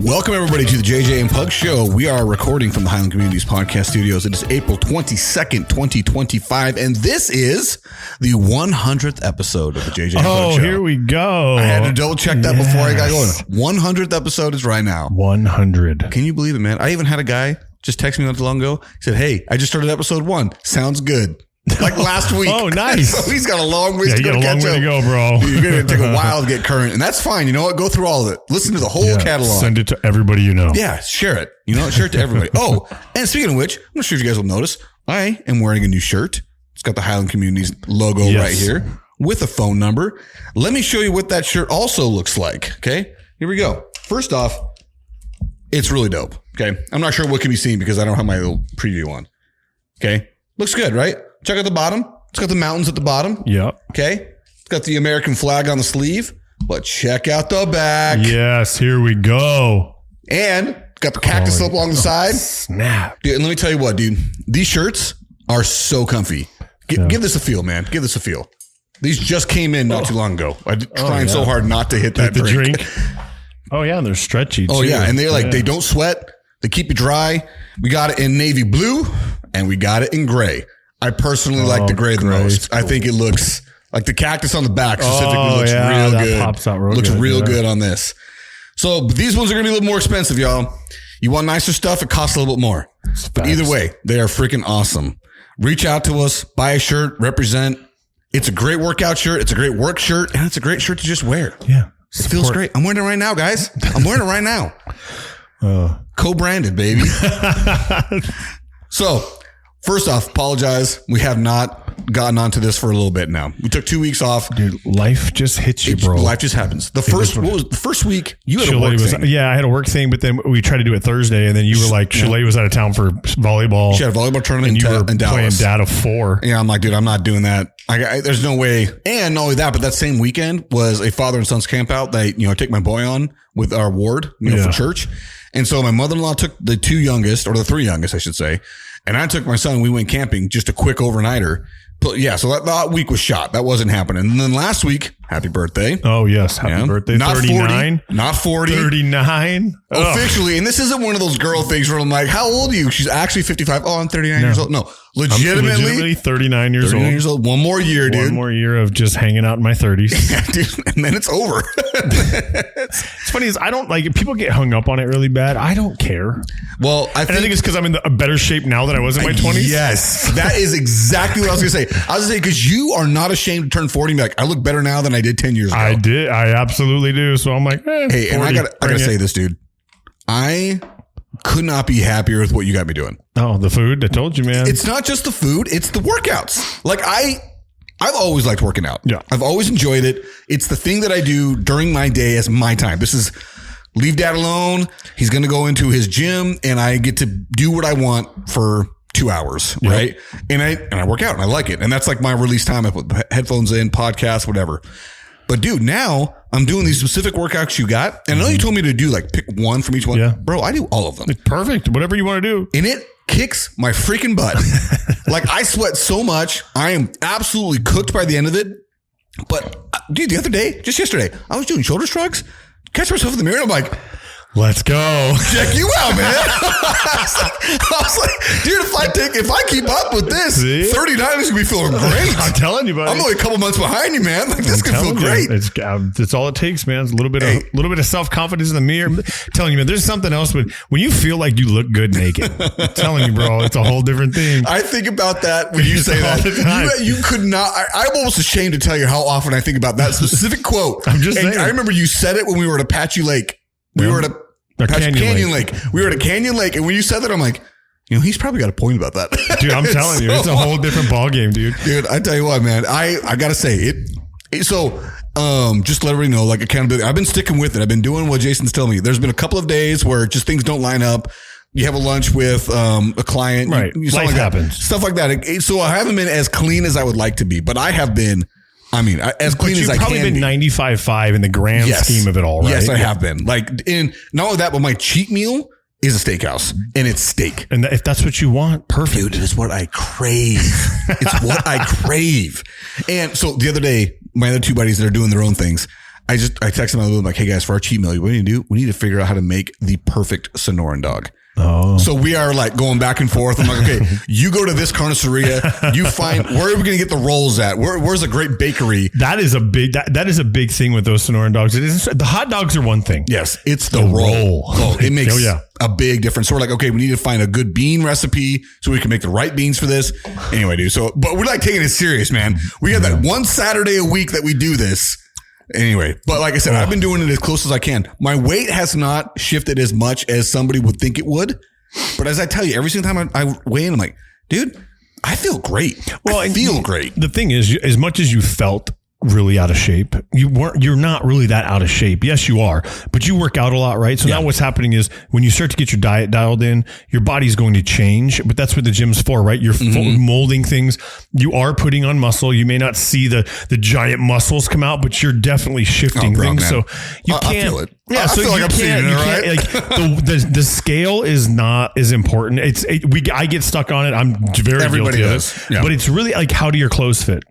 Welcome, everybody, to the JJ and Pug Show. We are recording from the Highland Communities Podcast Studios. It is April 22nd, 2025, and this is the 100th episode of the JJ and Pug Show. Oh, here we go. I had to double check that before I got going. 100th episode is right now. 100. Can you believe it, man? I even had a guy just text me not too long ago. He said, hey, I just started episode 1. Sounds good. Like last week. Oh, nice. So he's got a long ways to go. You got a long way to go, bro. You're going to take a while to get current. And that's fine. You know what? Go through all of it. Listen to the whole catalog. Send it to everybody you know. Yeah, share it. You know, share it to everybody. Oh, and speaking of which, I'm not sure if you guys will notice, I am wearing a new shirt. It's got the Highland Communities logo right here with a phone number. Let me show you what that shirt also looks like. Okay, here we go. First off, it's really dope. Okay, I'm not sure what can be seen because I don't have my little preview on. Okay, looks good, right? Check out the bottom. It's got the mountains at the bottom. Yep. Okay. It's got the American flag on the sleeve, but check out the back. Yes, here we go. And got the cactus up along the side. Snap. Dude, and let me tell you what, dude. These shirts are so comfy. Give this a feel, man. Give this a feel. These just came in not too long ago. I'm trying so hard not to hit that drink. Oh, yeah. And they're stretchy, too. Oh, yeah. And they're like, they don't sweat. They keep you dry. We got it in navy blue and we got it in gray. I personally like the gray the most. Cool. I think it looks like the cactus on the back specifically looks real good. Pops out looks real good on this. So these ones are going to be a little more expensive, y'all. You want nicer stuff? It costs a little bit more. But either way, they are freaking awesome. Reach out to us, buy a shirt, represent. It's a great workout shirt. It's a great work shirt, and it's a great shirt to just wear. Yeah. It feels great. I'm wearing it right now, guys. I'm wearing it right now. Co-branded, baby. So, first off, apologize. We have not gotten onto this for a little bit now. We took 2 weeks off. Dude, life just hits you, bro. Life just happens. What was the first week? You had a work thing. Yeah, I had a work thing, but then we tried to do it Thursday, and then you were like, Chalet was out of town for volleyball. She had a volleyball tournament and you were in Dallas. Playing Data 4. Yeah, I'm like, dude, I'm not doing that. There's no way. And not only that, but that same weekend was a father and son's camp out that, I take my boy on with our ward, for church. And so my mother-in-law took the 2 youngest, or the 3 youngest, I should say. And I took my son. We went camping, just a quick overnighter. But yeah, so that week was shot. That wasn't happening. And then last week, happy birthday. Oh, yes. Happy birthday. Not 39. 40. Not 40. 39. Officially. And this isn't one of those girl things where I'm like, how old are you? She's actually 55. Oh, I'm 39 years old. No, legitimately 39 years 39 old. years old. One more year, dude. One more year of just hanging out in my 30s. Yeah, dude. And then it's over. It's funny is I don't like people get hung up on it really bad. I don't care. Well, I think it's because I'm in a better shape now than I was in my 20s. Yes, that is exactly what I was going to say. I was going to say, because you are not ashamed to turn 40 and be like, I look better now than I did 10 years ago. I did. I absolutely do. So I'm like, hey, 40, and I gotta say this, dude. I could not be happier with what you got me doing. Oh, the food. I told you, man. It's not just the food. It's the workouts. Like I've always liked working out. Yeah. I've always enjoyed it. It's the thing that I do during my day as my time. This is leave dad alone. He's going to go into his gym and I get to do what I want for 2 hours. Yep. Right. And I work out and I like it. And that's like my release time. I put headphones in, podcast, whatever. But dude, now I'm doing these specific workouts you got. And I know you told me to do like pick one from each one. Yeah. Bro, I do all of them. Perfect. Whatever you want to do. And it kicks my freaking butt. Like I sweat so much. I am absolutely cooked by the end of it. But dude, the other day, just yesterday, I was doing shoulder shrugs. Catch myself in the mirror and I'm like, let's go. Check you out, man. I was like, dude, if I keep up with this, 39 is gonna be feeling great. I'm telling you, buddy. I'm only a couple months behind you, man. Like this could feel great. It's all it takes, man. It's a little bit of self-confidence in the mirror. I'm telling you, man, there's something else when you feel like you look good naked. I'm telling you, bro, it's a whole different thing. I think about that when you say that. You could not. I'm almost ashamed to tell you how often I think about that specific quote. I'm just saying. I remember you said it when we were at Apache Lake. We were at Canyon Lake. We were at a Canyon Lake, and when you said that, I'm like, he's probably got a point about that. Dude, I'm telling you, it's a whole different ball game, dude. Dude, I tell you what, man, I gotta say it. So, just let everybody know, like accountability. I've been sticking with it. I've been doing what Jason's telling me. There's been a couple of days where just things don't line up. You have a lunch with a client, right? Life happens, stuff like that. So I haven't been as clean as I would like to be, but I have been. As clean as I can. You've probably been 95.5 in the grand scheme of it all, right? Yes, I have been. Like, in not only that, but my cheat meal is a steakhouse, and it's steak. And if that's what you want, perfect. Dude, it is what I crave. It's what I crave. And so the other day, my other 2 buddies that are doing their own things, I texted my little, like, hey guys, for our cheat meal, what do you do? We need to figure out how to make the perfect Sonoran dog. Oh. So we are like going back and forth. I'm like, okay, you go to this carniceria, you find, where are we going to get the rolls at? Where's a great bakery? That is a big, that is a big thing with those Sonoran dogs. It is, the hot dogs are one thing. Yes. It's the roll. Oh, it makes a big difference. So we're like, okay, we need to find a good bean recipe so we can make the right beans for this. Anyway, dude. So, but we're like taking it serious, man. We got that one Saturday a week that we do this. Anyway, but like I said, I've been doing it as close as I can. My weight has not shifted as much as somebody would think it would. But as I tell you, every single time I weigh in, I'm like, dude, I feel great. Well, I feel great. The thing is, as much as you felt really out of shape, you're not really that out of shape. Yes, you are, but you work out a lot, right? So now what's happening is when you start to get your diet dialed in, your body's going to change, but that's what the gym's for, right? You're molding things. You are putting on muscle. You may not see the giant muscles come out, but you're definitely shifting things. Man. So you can't. I feel it. Yeah, I so feel like I'm seeing it, right? Like the scale is not as important. I get stuck on it. I'm very guilty of it. Yeah. But it's really like, how do your clothes fit?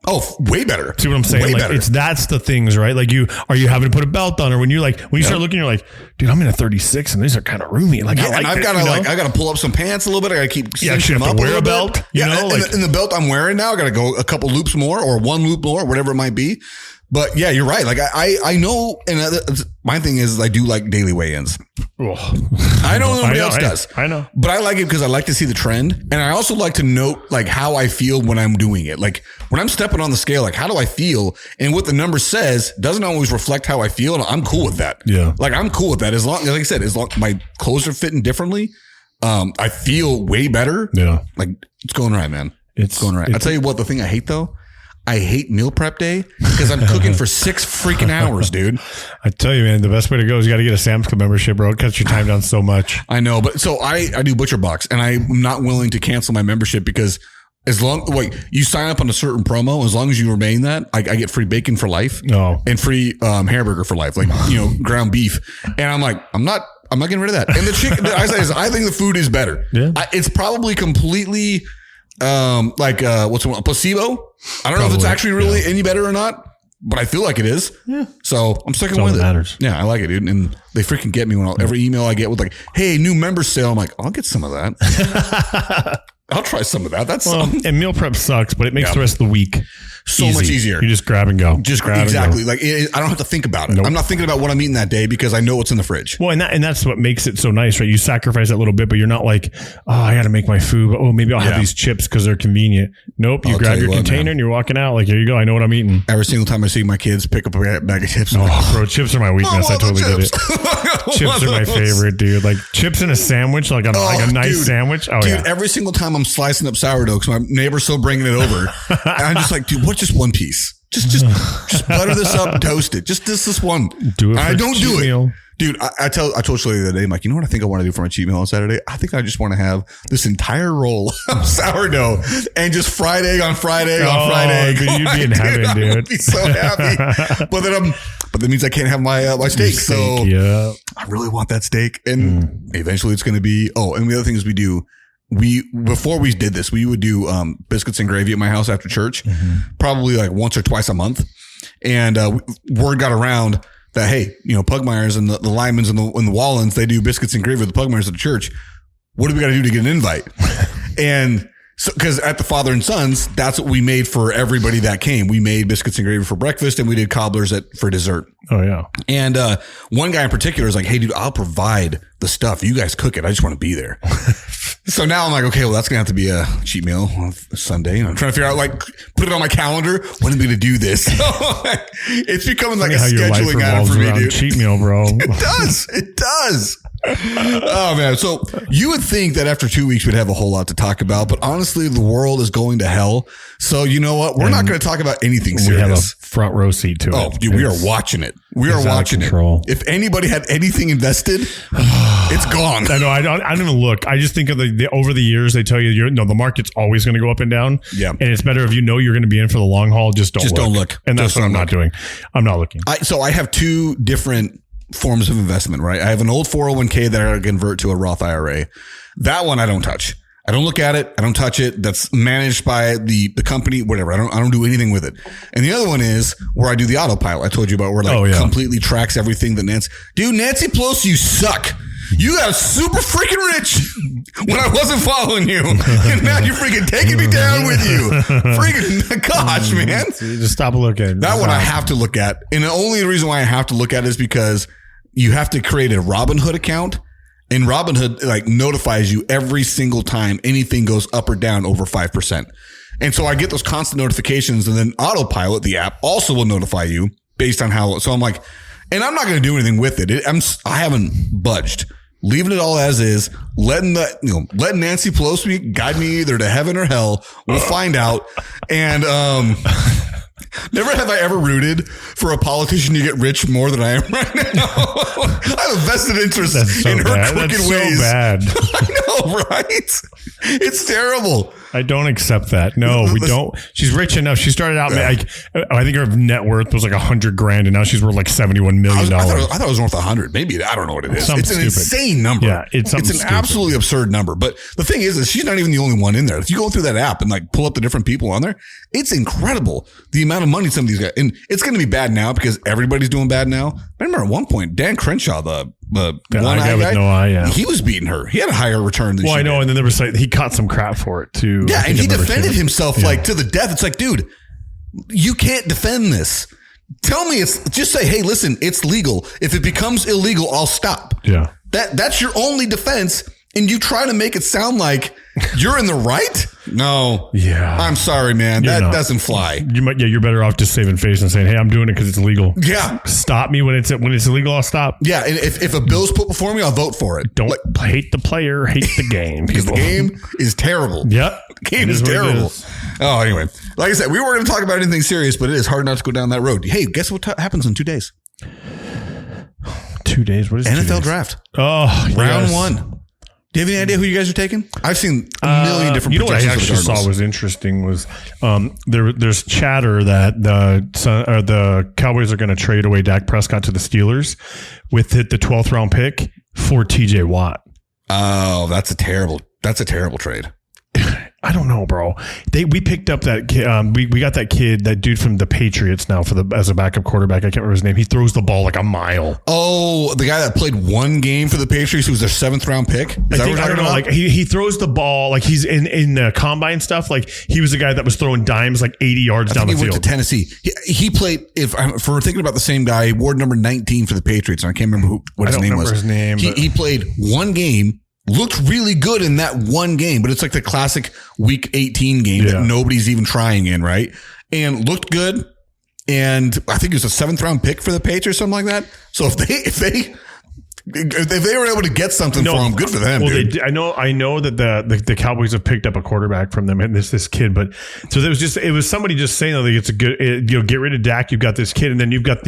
Oh, way better. See what I'm saying? Way like better. That's the things, right? Like are you having to put a belt on, or when you start looking, you're like, dude, I'm in a 36 and these are kind of roomy. Like, and I've got to I got to pull up some pants a little bit. I got to keep cinching them up wear a belt. Bit. You know, and the belt I'm wearing now, I got to go a couple loops more or one loop more, whatever it might be. But yeah, you're right. Like I know, and my thing is I do like daily weigh-ins. I know nobody else does. I know, but I like it because I like to see the trend, and I also like to note like how I feel when I'm doing it. Like when I'm stepping on the scale, like how do I feel, and what the number says doesn't always reflect how I feel, and I'm cool with that. Yeah, like I'm cool with that as long, like I said, as long my clothes are fitting differently, I feel way better. Yeah, like it's going right, man. It's going right. I'll tell you what, the thing I hate though. I hate meal prep day because I'm cooking for 6 freaking hours, dude. I tell you, man, the best way to go is you got to get a Sam's Club membership, bro. It cuts your time down so much. I know, but so I do Butcher Box, and I'm not willing to cancel my membership because as long like you sign up on a certain promo, as long as you remain that, I get free bacon for life and free hamburger for life, like ground beef. And I'm like, I'm not getting rid of that. And the chicken, I think the food is better. Yeah, it's probably completely. What's one? Placebo? I don't know if it's actually really any better or not, but I feel like it is. Yeah. So I'm sticking with it. Matters. Yeah, I like it, dude. And they freaking get me when every email I get with like, hey, new member sale. I'm like, I'll get some of that. I'll try some of that. And meal prep sucks, but it makes the rest of the week so much easier. You just grab and go. Just grab exactly. Like I don't have to think about it. Nope. I'm not thinking about what I'm eating that day because I know what's in the fridge. Well, and that's what makes it so nice, right? You sacrifice that little bit, but you're not like, oh, I got to make my food. But, maybe I'll have these chips because they're convenient. Nope. You grab your container and you're walking out like, here you go. I know what I'm eating. Every single time I see my kids pick up a bag of chips. Bro, chips are my weakness. I totally did it. Chips are my favorite, dude. Like chips in a sandwich, like a nice sandwich. Oh, dude, every single time I'm slicing up sourdough because my neighbor's still bringing it over. And I'm just like, dude, what's just one piece? Just butter this up and toast it. Just this one. Do it. I don't do it. Meal. Dude, I told Shelly the other day, I'm like, you know what I think I want to do for my cheat meal on Saturday? I think I just want to have this entire roll of sourdough and just fried egg on fried egg on fried egg. Dude, you'd be in heaven, dude. I'd be so happy. But that means I can't have my steak. So I really want that steak. And eventually it's going to be, and the other thing is before we did this, we would do biscuits and gravy at my house after church, probably like once or twice a month. And word got around that, hey, Pugmeyer's and the Lyman's and the Wallens, they do biscuits and gravy with the Pugmeyer's at the church. What do we got to do to get an invite? And so, because at the Father and Sons, that's what we made for everybody that came. We made biscuits and gravy for breakfast, and we did cobblers for dessert. Oh, yeah. And one guy in particular is like, hey, dude, I'll provide the stuff. You guys cook it. I just want to be there. So now I'm like, okay, well, that's going to have to be a cheat meal on Sunday. And I'm trying to figure out, like, put it on my calendar. When am I going to do this? It's becoming like a scheduling item for me, dude. Cheat meal, bro. It does. Oh, man. So you would think that after 2 weeks, we'd have a whole lot to talk about. But honestly, the world is going to hell. So you know what? We're not going to talk about anything serious. We have a front row seat to it. Oh, dude, we are watching it. We are watching it. If anybody had anything invested, it's gone. I know. I don't even look. I just think of the over the years, they tell you, the market's always going to go up and down. Yeah. And it's better if you're going to be in for the long haul. Just don't look. And that's what I'm not doing. I'm not looking. So I have two different forms of investment, right? I have an old 401k that I convert to a Roth IRA. That one I don't touch. I don't look at it. I don't touch it. That's managed by the company, whatever. I don't do anything with it. And the other one is where I do the autopilot. I told you about where completely tracks everything that Nancy Pelosi, you suck. You got super freaking rich when I wasn't following you. And now you're freaking taking me down with you. Freaking gosh, man. Just stop looking. That one I have to look at. And the only reason why I have to look at it is because you have to create a Robinhood account. And Robinhood like notifies you every single time anything goes up or down over 5%. And so I get those constant notifications, and then Autopilot, the app, also will notify you based on how. So I'm like, and I'm not going to do anything with it. I haven't budged. Leaving it all as is, letting Nancy Pelosi guide me either to heaven or hell. We'll find out. And never have I ever rooted for a politician to get rich more than I am right now. I have a vested interest in her crooked ways. So bad. I know, right? It's terrible. I don't accept that. No, we don't. She's rich enough. She started out like, I think her net worth was like $100,000, and now she's worth like $71 million. I thought it was worth 100. Maybe I don't know what it is. It's an insane number. Yeah, it's an absolutely absurd number. But the thing is she's not even the only one in there. If you go through that app and like pull up the different people on there, it's incredible the amount of money some of these guys. And it's going to be bad now because everybody's doing bad now. I remember at one point Dan Crenshaw, the one guy with no eye, he was beating her. He had a higher return than she I know. did. And then there was like, he caught some crap for it too. Yeah, and he defended himself like to the death. It's like, dude, you can't defend this. Tell me just say, hey, listen, it's legal. If it becomes illegal, I'll stop. Yeah. That's your only defense. And you try to make it sound like you're in the right? No. Yeah. I'm sorry, man. That doesn't fly. You're better off just saving face and saying, hey, I'm doing it because it's legal. Yeah. Stop me when it's illegal, I'll stop. Yeah. And if a bill's put before me, I'll vote for it. Don't hate the player, hate the game. Because the game is terrible. Yep. The game is terrible. Oh, anyway. Like I said, we weren't going to talk about anything serious, but it is hard not to go down that road. Hey, guess what happens in 2 days? 2 days? What is NFL draft. Oh, round 1. Do you have any idea who you guys are taking? I've seen a million different projections. You know what I actually saw was interesting was there's chatter that the Cowboys are going to trade away Dak Prescott to the Steelers with the 12th round pick for TJ Watt. Oh, that's a terrible trade. I don't know, bro. We picked up that kid. We got that kid, that dude from the Patriots now as a backup quarterback. I can't remember his name. He throws the ball like a mile. Oh, the guy that played one game for the Patriots, who was their 7th round pick. I don't know. Like he throws the ball like he's in the combine stuff. Like he was the guy that was throwing dimes like 80 yards down the field. He went to Tennessee. He played. If we're thinking about the same guy, he wore number 19 for the Patriots, and I can't remember what his name was. He played one game. Looked really good in that one game, but it's like the classic week 18 game that nobody's even trying in, right? And looked good. And I think it was a 7th round pick for the Patriots or something like that. So if they were able to get something for him, good for them. Well, dude. I know that the Cowboys have picked up a quarterback from them, and this kid. But so it was somebody just saying that it's a good. Get rid of Dak. You've got this kid, and then you've got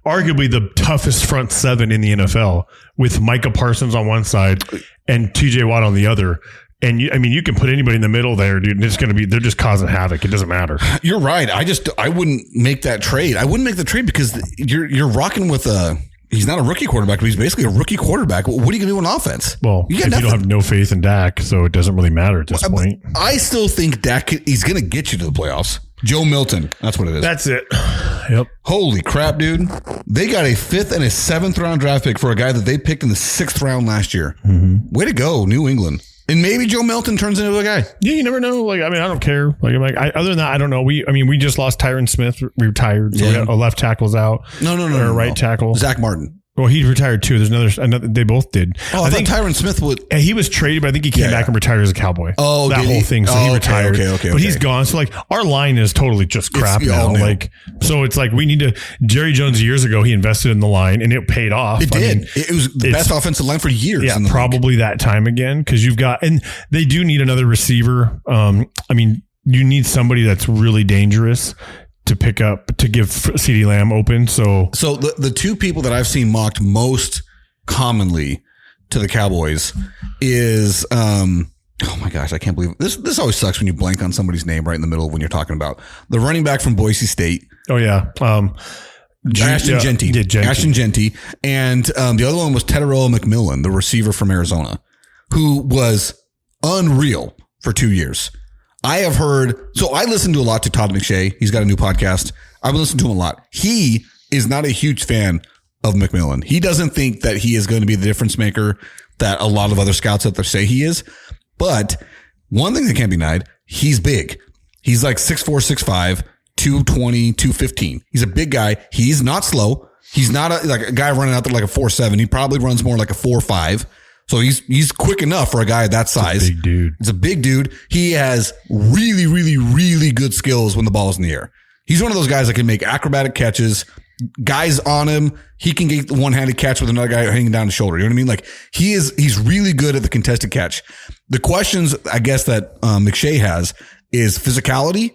arguably the toughest front 7 in the NFL with Micah Parsons on one side and TJ Watt on the other. And you can put anybody in the middle there, dude. And it's going to be, they're just causing havoc. It doesn't matter. You're right. I wouldn't make that trade. I wouldn't make the trade because you're rocking with he's not a rookie quarterback, but he's basically a rookie quarterback. What are you going to do on offense? Well, you don't have no faith in Dak, so it doesn't really matter at this point. I still think Dak, he's going to get you to the playoffs. Joe Milton. That's what it is. That's it. Yep. Holy crap, dude. They got a 5th and a 7th round draft pick for a guy that they picked in the 6th round last year. Mm-hmm. Way to go, New England. And maybe Joe Milton turns into a guy. Yeah, you never know. I don't care. Other than that, I don't know. We just lost Tyron Smith, retired. So we got a left tackle's out. No. Or a right tackle. Zach Martin. Well, he retired too. There's another. They both did. Oh, I think Tyron Smith would. He was traded, but I think he came back and retired as a Cowboy. Oh, that whole thing. So he retired. Okay. But he's gone. So our line is totally just crap now. So it's we need to. Jerry Jones years ago, he invested in the line and it paid off. It did. It was the best offensive line for years. Yeah, probably that time again because and they do need another receiver. You need somebody that's really dangerous to pick up to give CeeDee Lamb open. So the 2 people that I've seen mocked most commonly to the Cowboys is oh my gosh, I can't believe it. This always sucks when you blank on somebody's name right in the middle of when you're talking about the running back from Boise State. Oh yeah. Ashton Genty. Ashton Genty. And the other one was Teddarella McMillan, the receiver from Arizona, who was unreal for 2 years. I have heard, so I listen to a lot to Todd McShay. He's got a new podcast. I've listened to him a lot. He is not a huge fan of McMillan. He doesn't think that he is going to be the difference maker that a lot of other scouts out there say he is. But one thing that can't be denied, he's big. He's like 6'4", 6'5", 220, 215. He's a big guy. He's not slow. He's not a guy running out there like a 4.7. He probably runs more like a 4.5. So he's quick enough for a guy that size. Big dude. He's a big dude. He has really, really, really good skills when the ball is in the air. He's one of those guys that can make acrobatic catches. Guys on him, he can get the one-handed catch with another guy hanging down his shoulder. You know what I mean? Like he's really good at the contested catch. The questions, I guess, that McShay has is physicality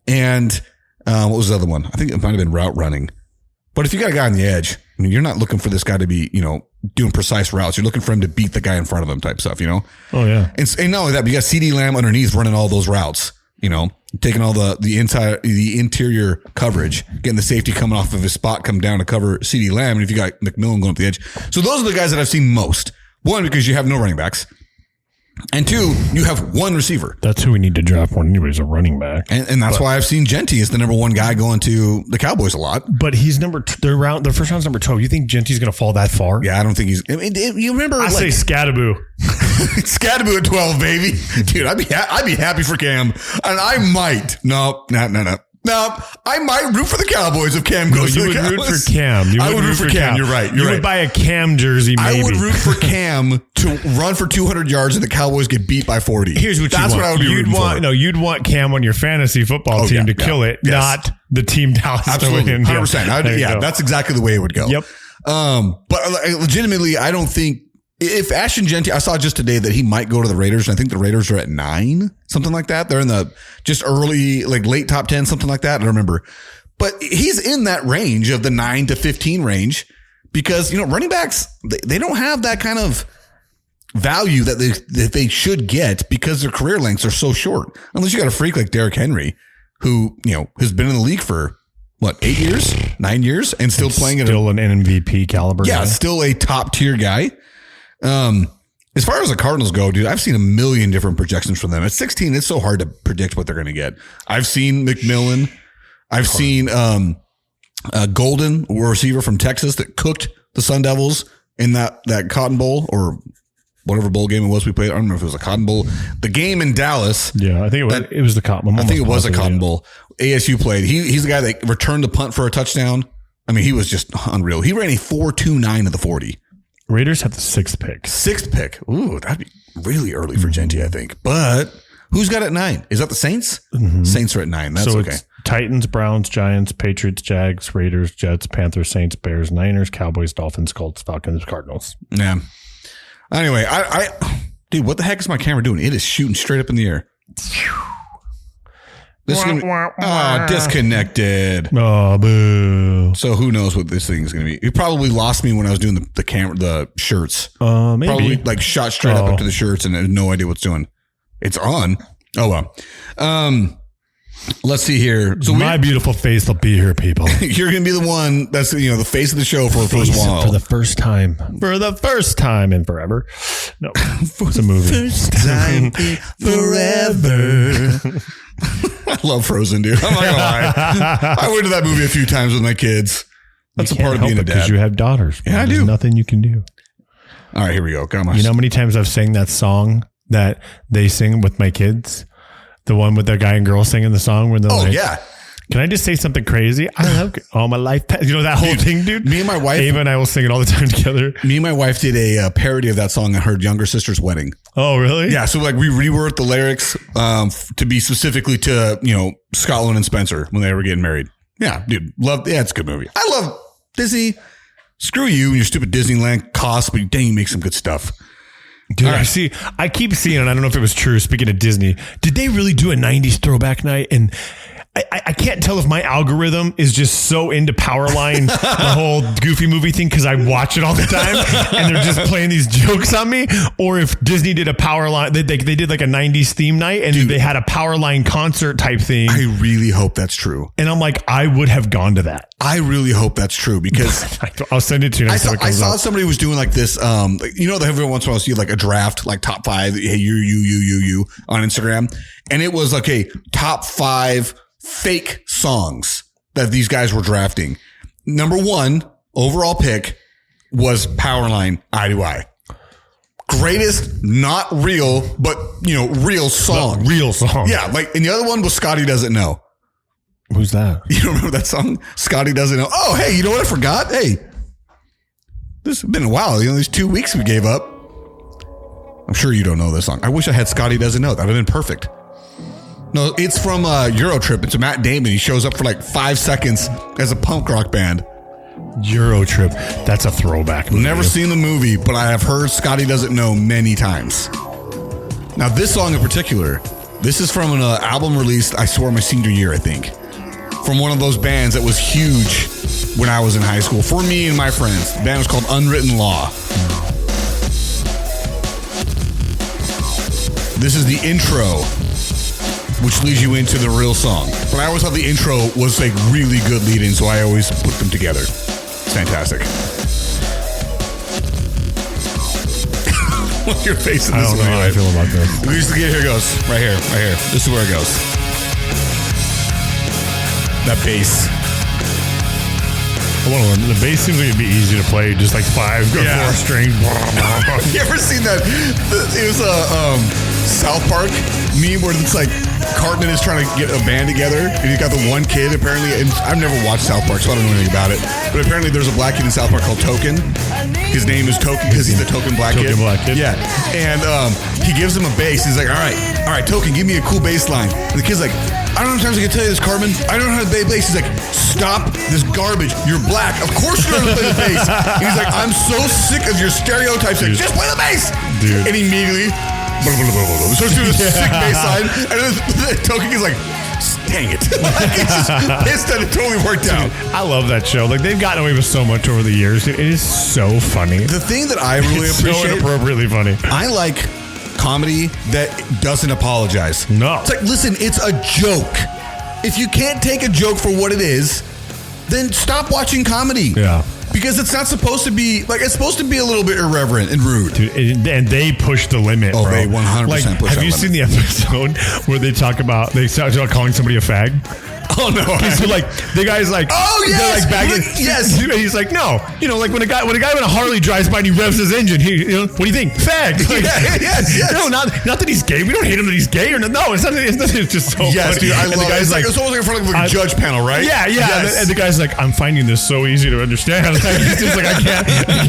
and what was the other one? I think it might have been route running. But if you got a guy on the edge, I mean, you're not looking for this guy to be, doing precise routes. You're looking for him to beat the guy in front of him type stuff, Oh, yeah. And not only that, but you got CD Lamb underneath running all those routes, taking all the interior coverage, getting the safety coming off of his spot, come down to cover CD Lamb. And if you got McMillan going up the edge. So those are the guys that I've seen most. One, because you have no running backs. And two, you have one receiver. That's who we need to draft when anybody's a running back. And that's why I've seen Genty as the number one guy going to the Cowboys a lot. But he's their first round's number 12. You think Genty's going to fall that far? Yeah, I don't think he's. I mean, you remember? I say Scadaboo. Scadaboo at 12, baby. Dude, I'd be happy for Cam. And I might. No. I might root for the Cowboys if Cam goes to the Cowboys. You would root for Cam. I would root for Cam. You're right. You would buy a Cam jersey, maybe. I would root for Cam to run for 200 yards and the Cowboys get beat by 40. Here's what That's you want. what I would be rooting for. No, you'd want Cam on your fantasy football team to kill it, not the team Dallas Absolutely. to win. 100%. That's exactly the way it would go. Yep. But legitimately, I don't think if Ashton Genty, I saw just today that he might go to the Raiders, and I think the Raiders are at 9, something like that. They're in the just early, like late top 10, something like that. I don't remember. But he's in that range of the 9 to 15 range because, running backs, they don't have that kind of value that they should get because their career lengths are so short. Unless you got a freak like Derrick Henry, who, has been in the league for 8 years, 9 years and still playing at an MVP caliber. Yeah, guy. Still a top tier guy. As far as the Cardinals go, dude, I've seen a million different projections from them. At 16, it's so hard to predict what they're going to get. I've seen McMillan. I've seen Golden, a receiver from Texas that cooked the Sun Devils in that Cotton Bowl or whatever bowl game it was we played. I don't remember if it was a Cotton Bowl. The game in Dallas. Yeah, I think it was the Cotton Bowl. I think it was a Cotton Bowl. ASU played. He's the guy that returned the punt for a touchdown. I mean, he was just unreal. He ran a 4.29 at the 40. Raiders have the 6th pick. 6th pick. Ooh, that'd be really early for Genty, I think. But who's got it at 9? Is that the Saints? Mm-hmm. Saints are at 9. That's so okay. It's Titans, Browns, Giants, Patriots, Jags, Raiders, Jets, Panthers, Saints, Bears, Niners, Cowboys, Dolphins, Colts, Falcons, Cardinals. Yeah. Anyway, dude, what the heck is my camera doing? It is shooting straight up in the air. This is gonna be, disconnected. Oh, boo. So who knows what this thing is going to be? You probably lost me when I was doing the shirts. Maybe. Probably shot straight up into the shirts and I had no idea what's doing. It's on. Oh, well. Let's see here. So my beautiful face will be here, people. You're going to be the one that's, the face of the show for the first while. For the first time. For the first time in forever. No, it's a movie. First time in forever. I love Frozen, dude. I'm not going to lie. I went to that movie a few times with my kids. That's a part of being a dad. Because you have daughters. Yeah, I do. There's nothing you can do. All right, here we go. Come on. You know how many times I've sang that song that they sing with my kids? The one with the guy and girl singing the song where they're yeah. Can I just say something crazy? I love all my life. That whole thing, dude. Me and my wife, Ava and I will sing it all the time together. Me and my wife did a parody of that song at her younger sister's wedding. Oh, really? Yeah. So we reworked the lyrics to be specifically to, Scotland and Spencer when they were getting married. Yeah, dude. It's a good movie. I love Disney. Screw you and your stupid Disneyland costs, but dang, you make some good stuff. Dude, right. I keep seeing it. I don't know if it was true. Speaking of Disney, did they really do a 90s throwback night? And I can't tell if my algorithm is just so into Powerline, the whole Goofy movie thing, because I watch it all the time and they're just playing these jokes on me, or if Disney did a Powerline, they did like a 90s theme night and they had a Powerline concert type thing. I really hope that's true. And I'm like, I would have gone to that. I really hope that's true because I'll send it to you. I saw somebody was doing like this, every once in a while you see like a draft, like top 5, hey, you on Instagram. And it was like a top 5 fake songs that these guys were drafting. Number 1 overall pick was Powerline, Eye to Eye. Greatest, not real, but real song. Real song. Yeah. Like, and the other one was Scotty Doesn't Know. Who's that? You don't remember that song? Scotty Doesn't Know. Oh, hey, you know what I forgot? Hey, this has been a while. These 2 weeks we gave up. I'm sure you don't know this song. I wish I had Scotty Doesn't Know. That would have been perfect. No, it's from Euro Trip. It's a Matt Damon. He shows up for like 5 seconds as a punk rock band. Euro Trip. That's a throwback movie. Never seen the movie, but I have heard Scotty Doesn't Know many times. Now, this song in particular, this is from an album released, I swear, my senior year, I think. From one of those bands that was huge when I was in high school. For me and my friends. The band was called Unwritten Law. This is the intro, which leads you into the real song. But I always thought the intro was like really good lead-in, so I always put them together. It's fantastic. Your face in this I don't know how I feel about this. Here it goes. Right here. This is where it goes. That bass. I want to learn. The bass seems like it'd be easy to play, just like 5 4 string. You ever seen that? It was a South Park meme where it's like Cartman is trying to get a band together, and he's got the one kid apparently. And I've never watched South Park, so I don't know anything about it. But apparently, there's a black kid in South Park called Token. His name is Token because he's the token black kid. Yeah, and he gives him a bass. He's like, all right, Token, give me a cool bass line. And the kid's like, I don't know how many times I can tell you this, Cartman. I don't know how to play bass. He's like, stop this garbage. You're black. Of course you know how to play the bass. And he's like, I'm so sick of your stereotypes. Like, just play the bass. Dude. And immediately starts doing a sick bass line. And then the Token is like, dang it. Like, he's just pissed that it totally worked out. I love that show. Like, they've gotten away with so much over the years. It is so funny. The thing that I really appreciate. So inappropriately funny. I like comedy that doesn't apologize. No. It's like, listen, it's a joke. If you can't take a joke for what it is, then stop watching comedy. Yeah. Because it's not supposed to be, like, it's supposed to be a little bit irreverent and rude. Dude, and they push the limit, bro. They 100% like, push have you seen the episode where they talk about calling somebody a fag? Oh, no. So, like, the guy's like, oh, yes. Like, bagging, yes. He's like, no. Like, when a guy on a Harley drives by and he revs his engine, what do you think? Fag. Like, yes. No, not that he's gay. We don't hate him that he's gay or no. It's not. It's just so yes, funny. Dude, I love the guy's it. It's almost like in front of a judge panel, right? Yeah. Yes. And the guy's like, I'm finding this so easy to understand. Like, it's just like, I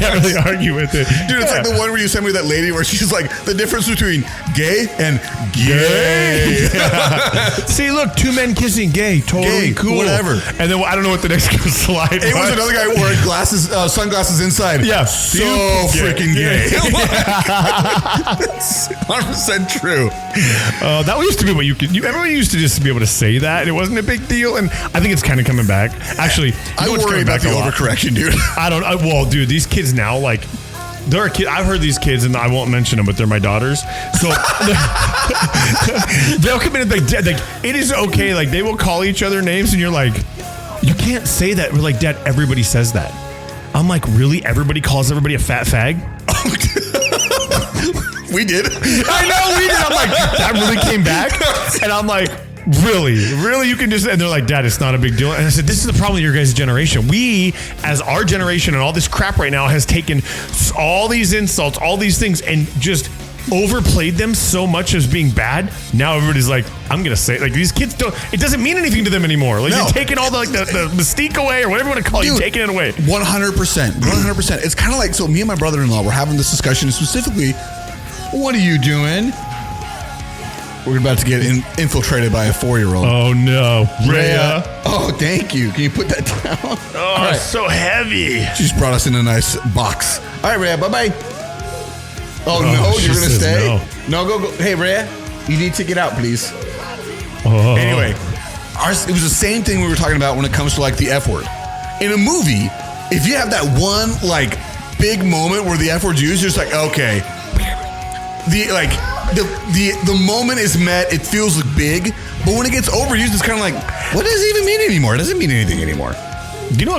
can't really argue with it. Dude, it's like the one where you sent me that lady where she's like, the difference between gay and gay. See, look, 2 men kissing, gay, totally cool. Whatever. And then I don't know what the next slide was. It was another guy wearing sunglasses inside. Yeah. So freaking gay. 100% true. That used to be what everyone used to just be able to say that. It wasn't a big deal. And I think it's kind of coming back. Actually, I worry about the overcorrection, dude. Well, dude, these kids now, like, there are kids. I've heard these kids, and I won't mention them, but they're my daughters. So they'll come in and like, it is okay. Like, they will call each other names, and you're like, you can't say that. We're like, Dad, everybody says that. I'm like, really? Everybody calls everybody a fat fag? We did. I know we did. I'm like, that really came back, and I'm like, really, you can just, and they're like, Dad, it's not a big deal. And I said, this is the problem with your guys' generation. We, as our generation and all this crap right now, has taken all these insults, all these things, and just overplayed them so much as being bad. Now everybody's like, I'm going to say, like, these kids don't, it doesn't mean anything to them anymore. Like, you're taking all the mystique away, or whatever you want to call it, you're taking it away. 100%. It's kind of like, so me and my brother-in-law were having this discussion specifically, what are you doing? We're about to get infiltrated by a 4-year-old. Oh, no. Rhea. Oh, thank you. Can you put that down? Oh, right. It's so heavy. She just brought us in a nice box. All right, Rhea, bye-bye. Oh, no, you're going to stay? No, go. Hey, Rhea, you need to get out, please. Oh. Anyway, it was the same thing we were talking about when it comes to like the F word. In a movie, if you have that one like big moment where the F word's used, you're just like, okay. The moment is met, it feels big, but when it gets overused, it's kind of like, what does it even mean anymore? It doesn't mean anything anymore. You know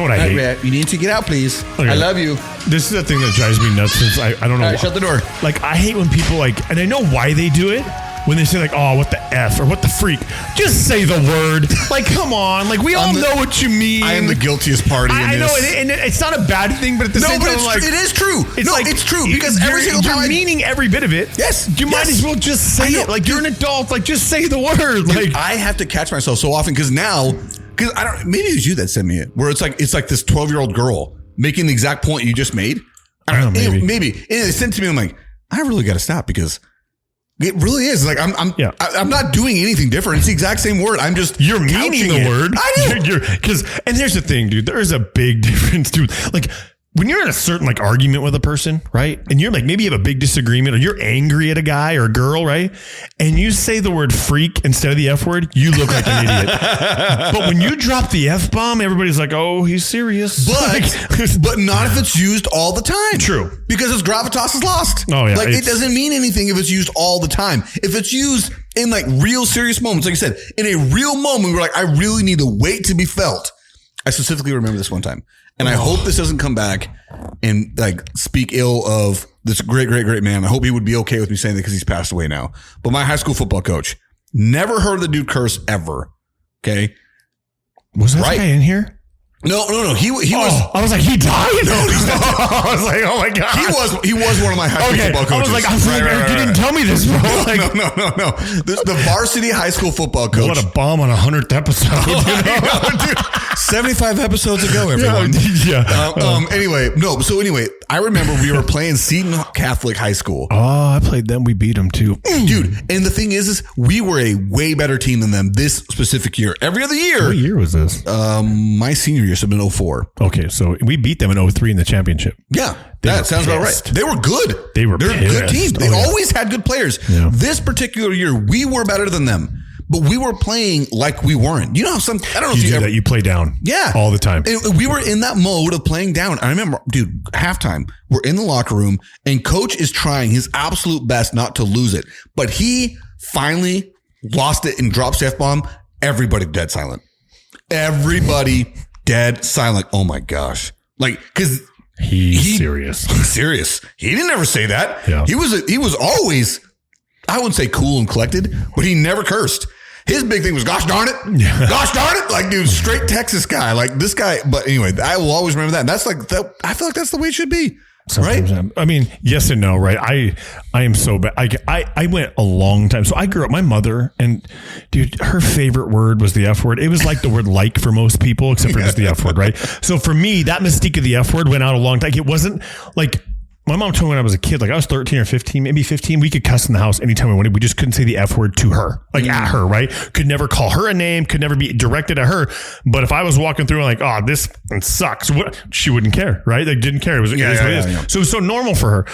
what I hate? You need to get out, please. Okay. I love you. This is the thing that drives me nuts. Since I don't know. All right, shut the door. Like, I hate when people like, and I know why they do it. When they say like, oh, what the F or what the freak, just say the word. Like, come on. Like, we all know what you mean. I am the guiltiest party in this. I know, and it's not a bad thing, but at the same time, like, it is true. It's true because every single time you're meaning every bit of it. Yes. You might as well just say it. Like, you're an adult. Like, just say the word. Dude, like, I have to catch myself so often because I don't. Maybe it was you that sent me it, where it's like this 12-year-old girl making the exact point you just made. I don't know. Maybe. And it sent to me. I'm like, I really got to stop because. It really is. Like I'm not doing anything different. It's the exact same word. I'm just you're meaning the word. I do. And here's the thing, dude. There is a big difference, dude. Like when you're in a certain like argument with a person, right? And you're like, maybe you have a big disagreement or you're angry at a guy or a girl, right? And you say the word freak instead of the F word, you look like an idiot. But when you drop the F bomb, everybody's like, oh, he's serious. But not if it's used all the time. True. Because its gravitas is lost. Oh, yeah. Like it doesn't mean anything if it's used all the time. If it's used in like real serious moments, like I said, in a real moment, we're like, I really need the weight to be felt. I specifically remember this one time. And I hope this doesn't come back and like speak ill of this great, great, great man. I hope he would be okay with me saying that because he's passed away now. But my high school football coach, never heard the dude curse ever. Okay. Was that guy in here? No. He was. I was like, he died? No, he's not. I was like, oh my God. He was one of my high school football coaches. I was like, you didn't tell me this, bro. No. The varsity high school football coach. What a bomb on 100th episode. Dude, 75 episodes ago, everyone. Anyway, I remember we were playing Seton Catholic High School. Oh, I played them. We beat them too. Dude, and the thing is we were a way better team than them this specific year. Every other year. What year was this? My senior year, so it's been 04. Okay, so we beat them in 03 in the championship. Yeah, that sounds about right. They were good. They're a good team. They always had good players. Yeah. This particular year, we were better than them. But we were playing like we weren't. You know how I don't know if you ever. You play down. Yeah. All the time. And we were in that mode of playing down. I remember, dude, halftime, we're in the locker room and coach is trying his absolute best not to lose it. But he finally lost it and drops the F-bomb. Everybody dead silent. Everybody dead silent. Oh my gosh. Like, cause he's serious. He's serious. He didn't ever say that. Yeah. He was always, I wouldn't say cool and collected, but he never cursed. His big thing was, gosh darn it. Yeah. Gosh darn it. Like, dude, straight Texas guy. Like this guy. But anyway, I will always remember that. And that's like, I feel like that's the way it should be. Sometimes, right? I mean, yes and no, right? I am so bad. I went a long time. So I grew up, my mother, and dude, her favorite word was the F word. It was like the word like for most people, except for just the F word, right? So for me, that mystique of the F word went out a long time. It wasn't like, my mom told me when I was a kid, like I was 13 or 15, maybe 15, we could cuss in the house anytime we wanted. We just couldn't say the F word to her, like at her, right? Could never call her a name, could never be directed at her. But if I was walking through and like, oh, this sucks, she wouldn't care, right? Like didn't care. It was what it is. Yeah. So it was so normal for her.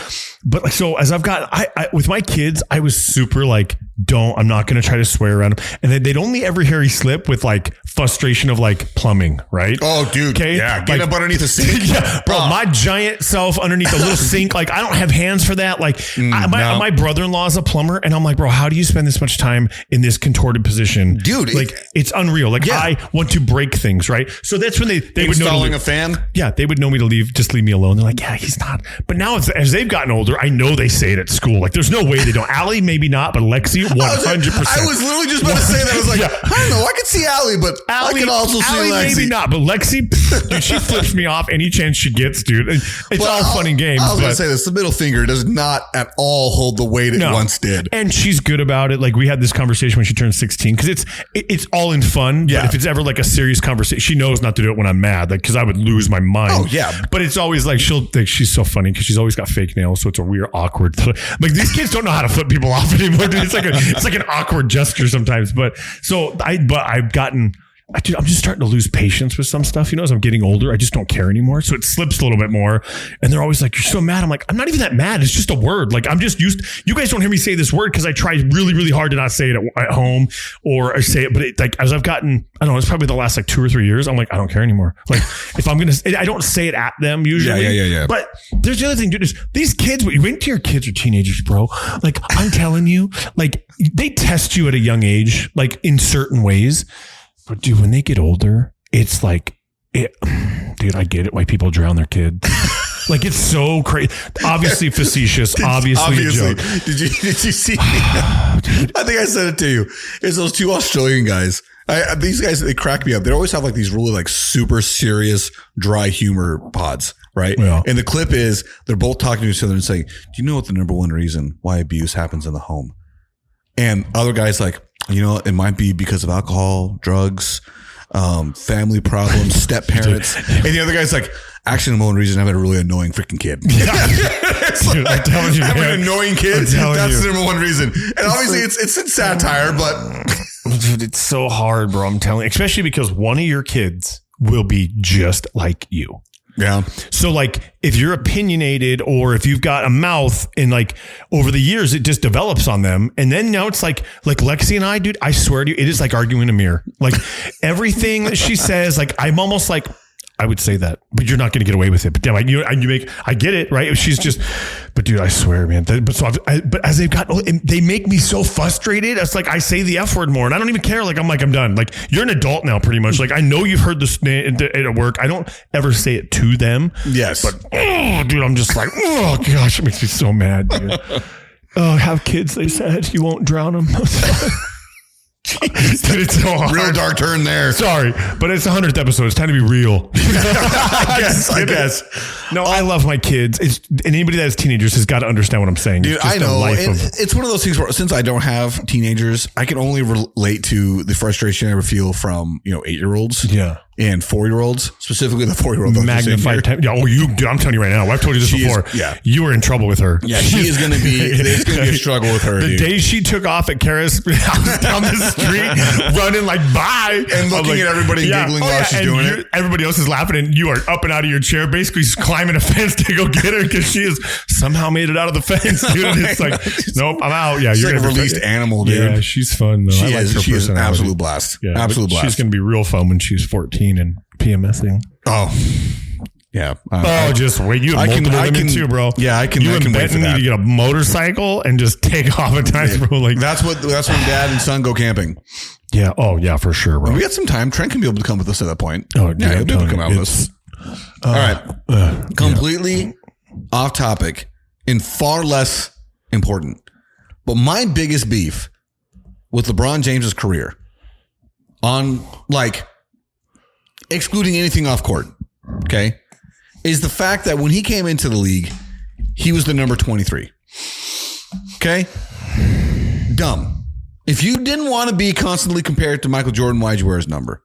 But like, so as I've got, I with my kids, I was super like, I'm not going to try to swear around them. And then they'd only ever hear me slip with like frustration of like plumbing, right? Oh, dude. Okay. Yeah. Get up underneath the sink. Yeah. Bro, my giant self underneath a little sink. Like I don't have hands for that. Like my brother-in-law is a plumber and I'm like, bro, how do you spend this much time in this contorted position? Dude. Like it's unreal. Like I want to break things, right? So that's when they would know. Installing a fan? Yeah. They would know me to leave, just leave me alone. They're like, yeah, he's not. But now as they've gotten older, I know they say it at school. Like there's no way they don't. Allie, maybe not, but Lexi, 100%. I was literally just about to say that. I was like, I don't know. I could see Allie, but I could also see Lexi. Maybe not, but Lexi, dude, she flips me off any chance she gets, dude. It's all fun and games. I was going to say this. The middle finger does not at all hold the weight it once did. And she's good about it. Like we had this conversation when she turned 16 because it's all in fun. Yeah. But if it's ever like a serious conversation, she knows not to do it when I'm mad, like because I would lose my mind. Oh yeah. But it's always like she's so funny because she's always got fake nails, so it's a weird, awkward. Like these kids don't know how to flip people off anymore. Dude. It's like an awkward gesture sometimes. But so I've gotten I'm just starting to lose patience with some stuff. As I'm getting older, I just don't care anymore. So it slips a little bit more. And they're always like, you're so mad. I'm like, I'm not even that mad. It's just a word. Like I'm just used. You guys don't hear me say this word because I try really, really hard to not say it at home or I say it. But as I've gotten, I don't know, it's probably the last like 2 or 3 years. I'm like, I don't care anymore. Like if I'm going to, I don't say it at them usually. Yeah. But there's the other thing, dude, is these kids, when you wait till your kids are teenagers, bro, like I'm telling you, like they test you at a young age, like in certain ways. But dude, when they get older, it's like, dude, I get it why people drown their kids. Like it's so crazy. Obviously facetious. Obviously a joke. Did you see? I think I said it to you. It's those 2 Australian guys. These guys, they crack me up. They always have like these really like super serious dry humor pods, right? Yeah. And the clip is they're both talking to each other and saying, "Do you know what the number one reason why abuse happens in the home?" And other guys like, it might be because of alcohol, drugs, family problems, step parents. And the other guy's like, actually, the number one reason I have a really annoying freaking kid. Yeah. Dude, I'm telling you, I have an annoying kid. That's the number one reason. And obviously it's in satire, but dude, it's so hard, bro. I'm telling you, especially because one of your kids will be just like you. Yeah. So like if you're opinionated or if you've got a mouth and like over the years, it just develops on them. And then now it's like Lexi and I, dude, I swear to you, it is like arguing in a mirror. Like everything that she says, like I'm almost like, I would say that, but you're not going to get away with it. But damn, I get it, right? She's just, but dude, I swear, man. But as they've got, they make me so frustrated. It's like I say the F word more, and I don't even care. Like I'm done. Like you're an adult now, pretty much. Like I know you've heard this at work. I don't ever say it to them. Yes, but dude, I'm just like, oh gosh, it makes me so mad, dude. Have kids, they said. You won't drown them. It's so hard. Real dark turn there. Sorry, but it's the 100th episode. It's time to be real. I guess. No, I love my kids. And anybody that has teenagers has got to understand what I'm saying. Dude, I know. It's one of those things where since I don't have teenagers, I can only relate to the frustration I ever feel from 8-year-olds. Yeah. And 4-year-olds, specifically the 4-year-old. Magnified time. Yeah. Oh, dude, I'm telling you right now. I've told you this before. You were in trouble with her. Yeah. She is going to be, it's going to be a struggle with her. The day she took off at Kara's house down the street, running like bye. And looking at everybody giggling while she's doing it. Everybody else is laughing and you are up and out of your chair, basically climbing a fence to go get her because she has somehow made it out of the fence, dude. It's like, nope, I'm out. Yeah. She's like a released animal, dude. Yeah. She's fun though. She is an absolute blast. Yeah, absolute blast. She's going to be real fun when she's 14. And PMSing. Oh, yeah. Just wait. You have multiple women too, bro. Yeah, I can wait for that. Need to get a motorcycle and just take off at times, bro. Like that's when Dad and son go camping. Yeah. Oh, yeah, for sure, bro. When we got some time. Trent can be able to come with us at that point. Oh, yeah, he'll be able to come out with us. All right. Completely off topic and far less important. But my biggest beef with LeBron James's career on excluding anything off court, okay, is the fact that when he came into the league, he was the number 23. Okay? Dumb. If you didn't want to be constantly compared to Michael Jordan, why'd you wear his number?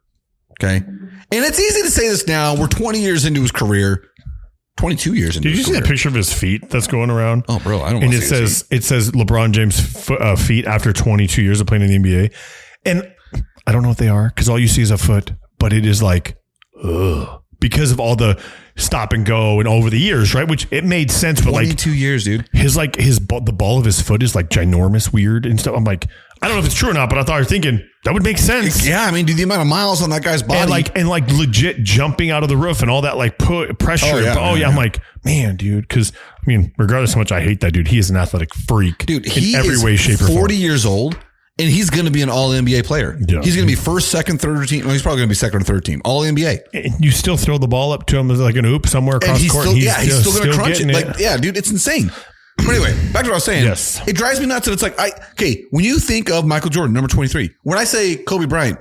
Okay? And it's easy to say this now. We're 20 years into his career. 22 years into his career. Did you see that picture of his feet that's going around? Oh, bro, I don't want to see it. And it says LeBron James' feet after 22 years of playing in the NBA. And I don't know what they are because all you see is a foot, but it is like, ugh, because of all the stop and go and over the years, right? Which it made sense, but 22 years, dude. The ball of his foot is like ginormous, weird and stuff. I'm like, I don't know if it's true or not, but I thought I was thinking that would make sense. Yeah, I mean, dude, the amount of miles on that guy's body, and legit jumping out of the roof and all that pressure. Oh yeah, I'm like, man, dude, because I mean, regardless of how much I hate that dude, he is an athletic freak, dude. In every way, shape, or form. 40 years old. And he's going to be an all-NBA player. Yeah. He's going to be first, second, third team. Well, he's probably going to be second or third team. All-NBA. And you still throw the ball up to him as like an oop somewhere across the court. He's still going to crunch it. Dude, it's insane. But anyway, back to what I was saying. Yes. It drives me nuts that it's like, when you think of Michael Jordan, number 23, when I say Kobe Bryant,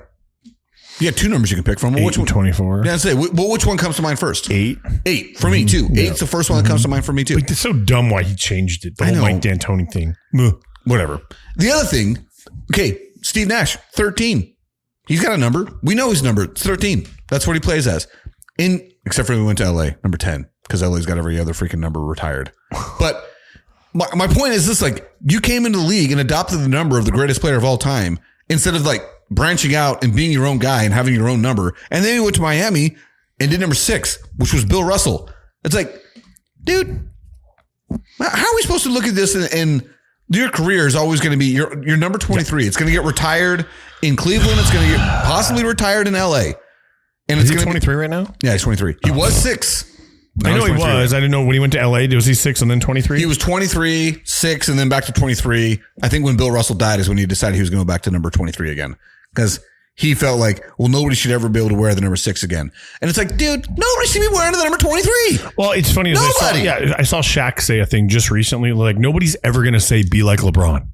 you got two numbers you can pick from. 8 and 24. Yeah, I'd say, which one comes to mind first? 8. 8 for me too. 8's the first one that comes to mind for me too. But it's so dumb why he changed it. The whole Mike D'Antoni thing. Whatever. The other thing, Steve Nash, 13. He's got a number. We know his number. It's 13. That's what he plays as. Except for when we went to LA, number 10, because LA's got every other freaking number retired. But my point is this, you came into the league and adopted the number of the greatest player of all time instead of branching out and being your own guy and having your own number. And then he went to Miami and did number 6, which was Bill Russell. It's like, dude, how are we supposed to look at this and your career is always going to be your number 23. It's going to get retired in Cleveland. It's going to get possibly retired in LA. And is he 23 right now? Yeah, he's 23. He was 6. I know he was. I didn't know when he went to LA. Was he 6 and then 23? He was 23, 6, and then back to 23. I think when Bill Russell died is when he decided he was going to go back to number 23 again. Because he felt like, well, nobody should ever be able to wear the number 6 again. And it's like, dude, nobody should be wearing the number 23. Well, it's funny. I saw Shaq say a thing just recently. Like, nobody's ever going to say, be like LeBron.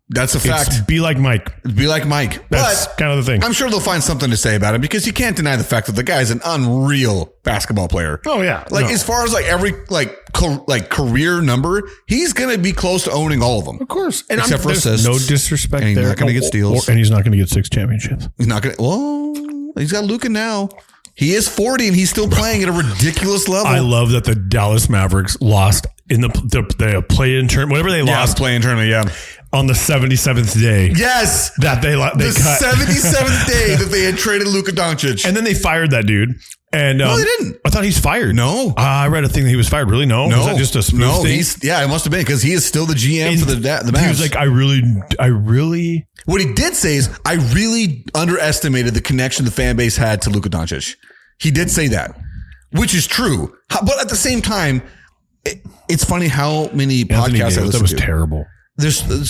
That's a fact. It's be like Mike. Be like Mike. That's kind of the thing. I'm sure they'll find something to say about him because you can't deny the fact that the guy's an unreal basketball player. Oh yeah. Like as far as like every career number, he's going to be close to owning all of them. Of course. And except for assists. No disrespect and he's there. not going to get steals. And he's not going to get 6 championships. He's not going to. Well, he's got Luka now. He is 40 and he's still playing at a ridiculous level. I love that the Dallas Mavericks lost in the play-in tournament. Whatever they lost. Play-in tournament, yeah. On the 77th day. Yes. That they cut. 77th day that they had traded Luka Doncic. And then they fired that dude. And no, they didn't. I thought he's fired. No. I read a thing that he was fired. Really? No. Was that just a spoof thing? It must have been because he is still the GM for the Mavs. He was like, I really. What he did say is, I really underestimated the connection the fan base had to Luka Doncic. He did say that, which is true. But at the same time, it's funny how many podcasts I listen to. That was terrible.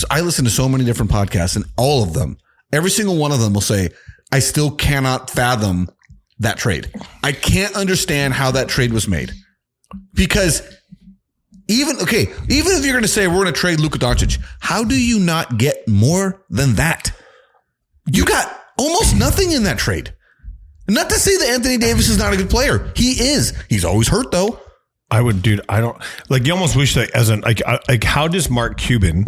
I listen to so many different podcasts, and all of them, every single one of them will say, I still cannot fathom that trade. I can't understand how that trade was made. Because even if you're going to say we're going to trade Luka Doncic, how do you not get more than that? You got almost nothing in that trade. Not to say that Anthony Davis is not a good player. He is. He's always hurt though. I don't like. You almost wish that as how does Mark Cuban?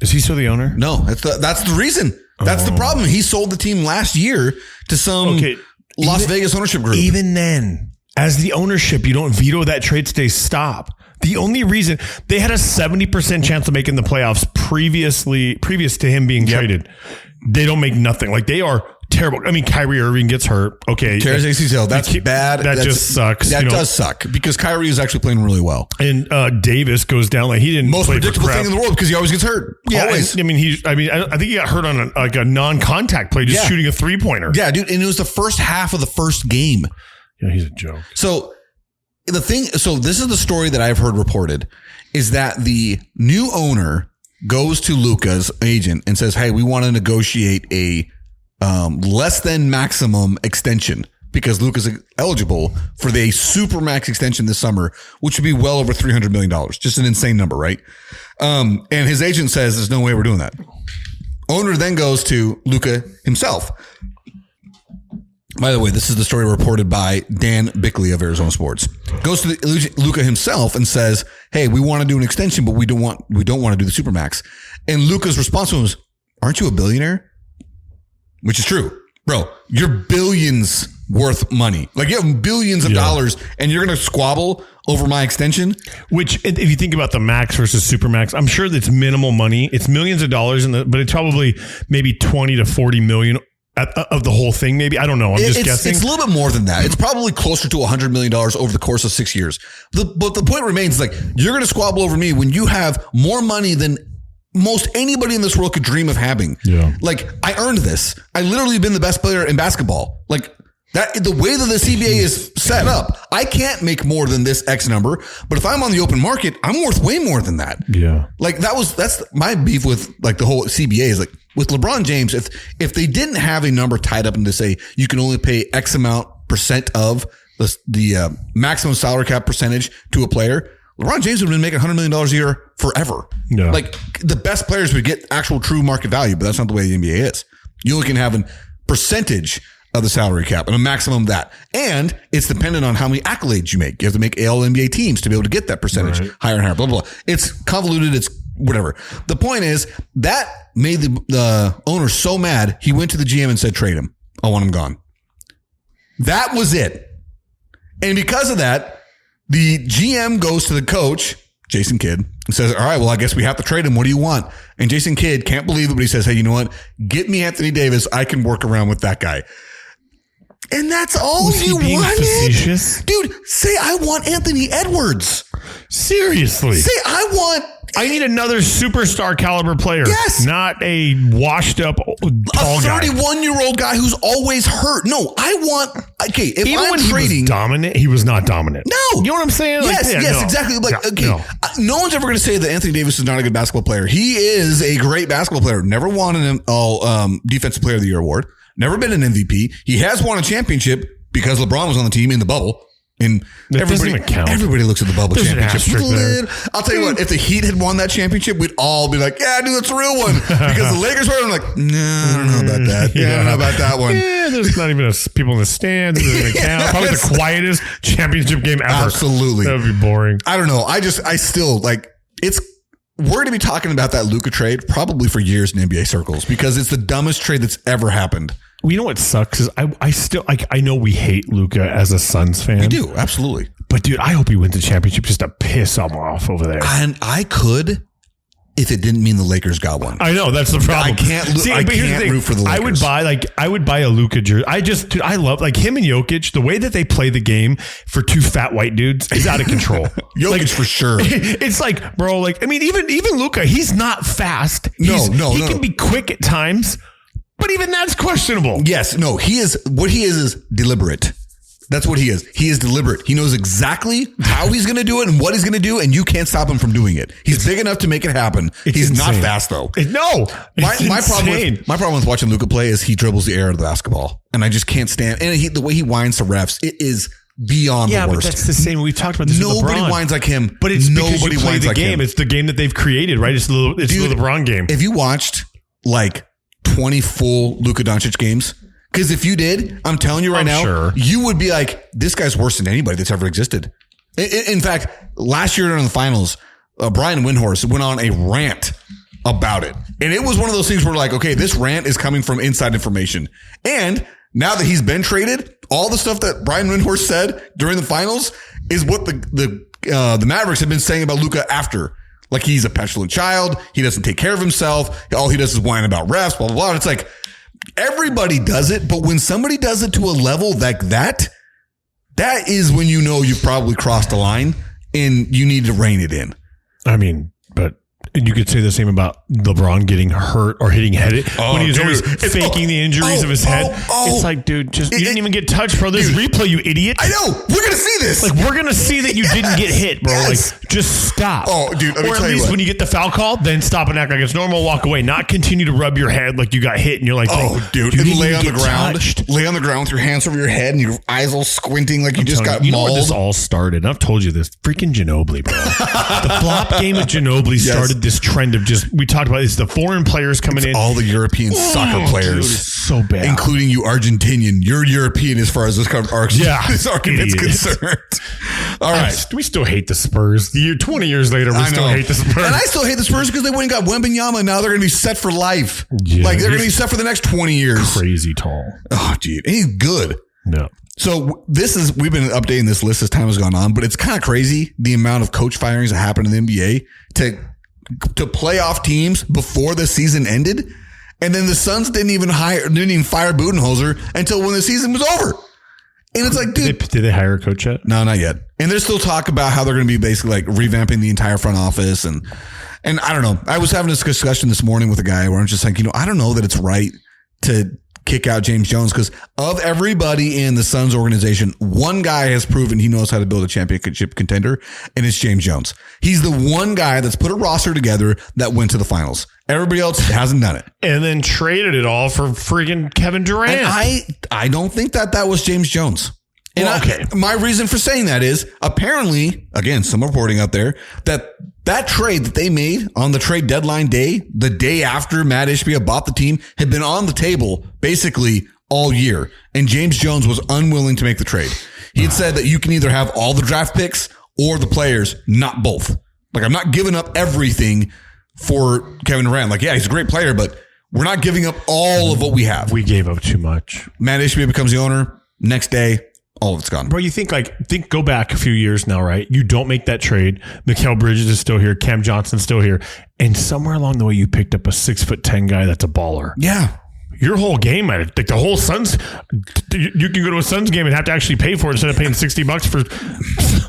Is he still the owner? No, that's the reason. That's the problem. He sold the team last year to some Las Vegas ownership group. Even then, as the ownership, you don't veto that trade. Stop. The only reason they had a 70% chance of making the playoffs previous to him being traded, they don't make nothing. Like they are terrible. I mean, Kyrie Irving gets hurt. Okay. Tears ACL. That's bad. That just sucks. That does suck because Kyrie is actually playing really well. And Davis goes down like he didn't most play predictable thing in the world because he always gets hurt. Yeah. Always. I think he got hurt on a non-contact play, just shooting a 3-pointer. Yeah, dude. And it was the first half of the first game. Yeah, he's a joke. So this is the story that I've heard reported is that the new owner goes to Luka's agent and says, hey, we want to negotiate a less than maximum extension because Luka's eligible for the supermax extension this summer, which would be well over $300 million. Just an insane number, right? And his agent says there's no way we're doing that. Owner then goes to Luka himself. By the way, this is the story reported by Dan Bickley of Arizona Sports. Goes to Luka himself and says, hey, we want to do an extension, but we don't want to do the supermax. And Luka's response was, aren't you a billionaire? Which is true. Bro, you're billions worth money. Like you have billions of dollars and you're going to squabble over my extension. Which if you think about the max versus supermax, I'm sure that's minimal money. It's millions of dollars, but it's probably maybe 20 to 40 million of the whole thing. Maybe. I don't know. I'm just guessing. It's a little bit more than that. It's probably closer to $100 million over the course of 6 years. But the point remains like you're going to squabble over me when you have more money than most anybody in this world could dream of having. Yeah. Like I earned this. I literally been the best player in basketball. Like that, the way that the CBA is set up, I can't make more than this X number. But if I'm on the open market, I'm worth way more than that. Yeah. Like that's my beef with like the whole CBA is like with LeBron James. If they didn't have a number tied up and to say you can only pay X amount % of the maximum salary cap percentage to a player, LeBron James would have been making $100 million a year forever. Yeah. Like the best players would get actual true market value, but that's not the way the NBA is. You only can have a percentage of the salary cap and a maximum of that. And it's dependent on how many accolades you make. You have to make All-NBA teams to be able to get that percentage higher and higher, blah, blah, blah. It's convoluted. It's whatever. The point is that made the owner so mad. He went to the GM and said, trade him. I want him gone. That was it. And because of that, the GM goes to the coach, Jason Kidd, and says, all right, well, I guess we have to trade him. What do you want? And Jason Kidd can't believe it, but he says, hey, you know what? Get me Anthony Davis. I can work around with that guy. And that's all you wanted? Facetious? Dude, say I want Anthony Edwards. Seriously. Say I need another superstar caliber player. Yes. Not a washed up tall guy. A 31-year-old guy who's always hurt. No, I want, okay, if even I'm when trading. He was dominant, he was not dominant. No. You know what I'm saying? Yes, exactly. Like, no one's ever going to say that Anthony Davis is not a good basketball player. He is a great basketball player. Never won an Defensive Player of the Year award. Never been an MVP. He has won a championship because LeBron was on the team in the bubble. And everybody looks at the bubble championship. I'll tell you what, if the Heat had won that championship, we'd all be like, yeah, dude, that's a real one. Because the Lakers were like, no, I don't know about that. Yeah, I don't know about that one. Yeah, there's not even people in the stands. It doesn't even count. Probably the quietest championship game ever. Absolutely. That would be boring. I don't know. I still like, we're going to be talking about that Luka trade probably for years in NBA circles because it's the dumbest trade that's ever happened. Well, you know what sucks is I still I know we hate Luka as a Suns fan. We do, absolutely. But dude, I hope he wins the championship just to piss him off over there. And I could if it didn't mean the Lakers got one. I know that's the problem. I can't root for the Lakers. I would buy a Luka jersey. I love like him and Jokic. The way that they play the game for two fat white dudes is out of control. Jokic for sure. It's like, bro, like I mean, even Luka, he's not fast. He can be quick at times. But even that's questionable. Yes. No, what he is deliberate. That's what he is. He is deliberate. He knows exactly how he's going to do it and what he's going to do, and you can't stop him from doing it. He's big enough to make it happen. He's insane. Not fast, though. No. My problem with watching Luka play is he dribbles the air out of the basketball, and I just can't stand. And the way he whines to refs, it is beyond the worst. Yeah, but that's the same. We've talked about this. Nobody whines like him. But it's because you play the game. It's the game that they've created, right? It's the LeBron game. If you watched like 20 full Luka Doncic games, because if you did, I'm telling you right now, you would be like, this guy's worse than anybody that's ever existed. In fact, last year during the finals, Brian Windhorst went on a rant about it. And it was one of those things where like, okay, this rant is coming from inside information. And now that he's been traded, all the stuff that Brian Windhorst said during the finals is what the Mavericks have been saying about Luka after. Like he's a petulant child. He doesn't take care of himself. All he does is whine about refs, blah, blah, blah. It's like everybody does it. But when somebody does it to a level like that is when you know you've probably crossed a line and you need to rein it in. I mean, but you could say the same about LeBron getting hurt or hitting head when he's always faking the injuries of his head. It's like, dude, you didn't even get touched, bro. This replay, you idiot. I know. We're going to see this. Like, we're going to see that you didn't get hit, bro. Like, just stop. Oh, dude, let me or tell at least when you get the foul call, then stop and act like it's normal, walk away. Not continue to rub your head like you got hit and you're like, dude, and lay on the ground. Touched. Lay on the ground with your hands over your head and your eyes all squinting like you just got mauled. You know where this all started? And I've told you this. Freaking Ginobili, bro. The flop game of Ginobili started this trend of just, we talked about this, the foreign players coming in. All the European soccer players. Dude, it's so bad. Including you Argentinian. You're European as far as this argument's concerned. All right. We still hate the Spurs. 20 years later, we still hate the Spurs. And I still hate the Spurs because they went and got Wembanyama and now they're going to be set for life. Yeah, like they're going to be set for the next 20 years. Crazy tall. Oh, dude. And he's good. No. So we've been updating this list as time has gone on, but it's kind of crazy the amount of coach firings that happened in the NBA to playoff teams before the season ended. And then the Suns didn't even fire Budenholzer until when the season was over. And it's like, dude. Did they hire a coach yet? No, not yet. And there's still talk about how they're going to be basically like revamping the entire front office. And I don't know. I was having this discussion this morning with a guy where I'm just like, I don't know that it's right to kick out James Jones because of everybody in the Suns organization, one guy has proven he knows how to build a championship contender, and it's James Jones. He's the one guy that's put a roster together that went to the finals. Everybody else hasn't done it. And then traded it all for freaking Kevin Durant. And I don't think that was James Jones. And my reason for saying that is apparently, again, some reporting out there that trade that they made on the trade deadline day, the day after Matt Ishbia bought the team, had been on the table basically all year. And James Jones was unwilling to make the trade. He had said that you can either have all the draft picks or the players, not both. Like, I'm not giving up everything for Kevin Durant. Like, yeah, he's a great player, but we're not giving up all of what we have. We gave up too much. Matt Ishbia becomes the owner. Next day, all of it's gone. Bro, you think go back a few years now, right? You don't make that trade. Mikal Bridges is still here. Cam Johnson's still here. And somewhere along the way, you picked up a 6'10" guy that's a baller. Yeah. Your whole game, like the whole Suns, you can go to a Suns game and have to actually pay for it instead of paying $60 for.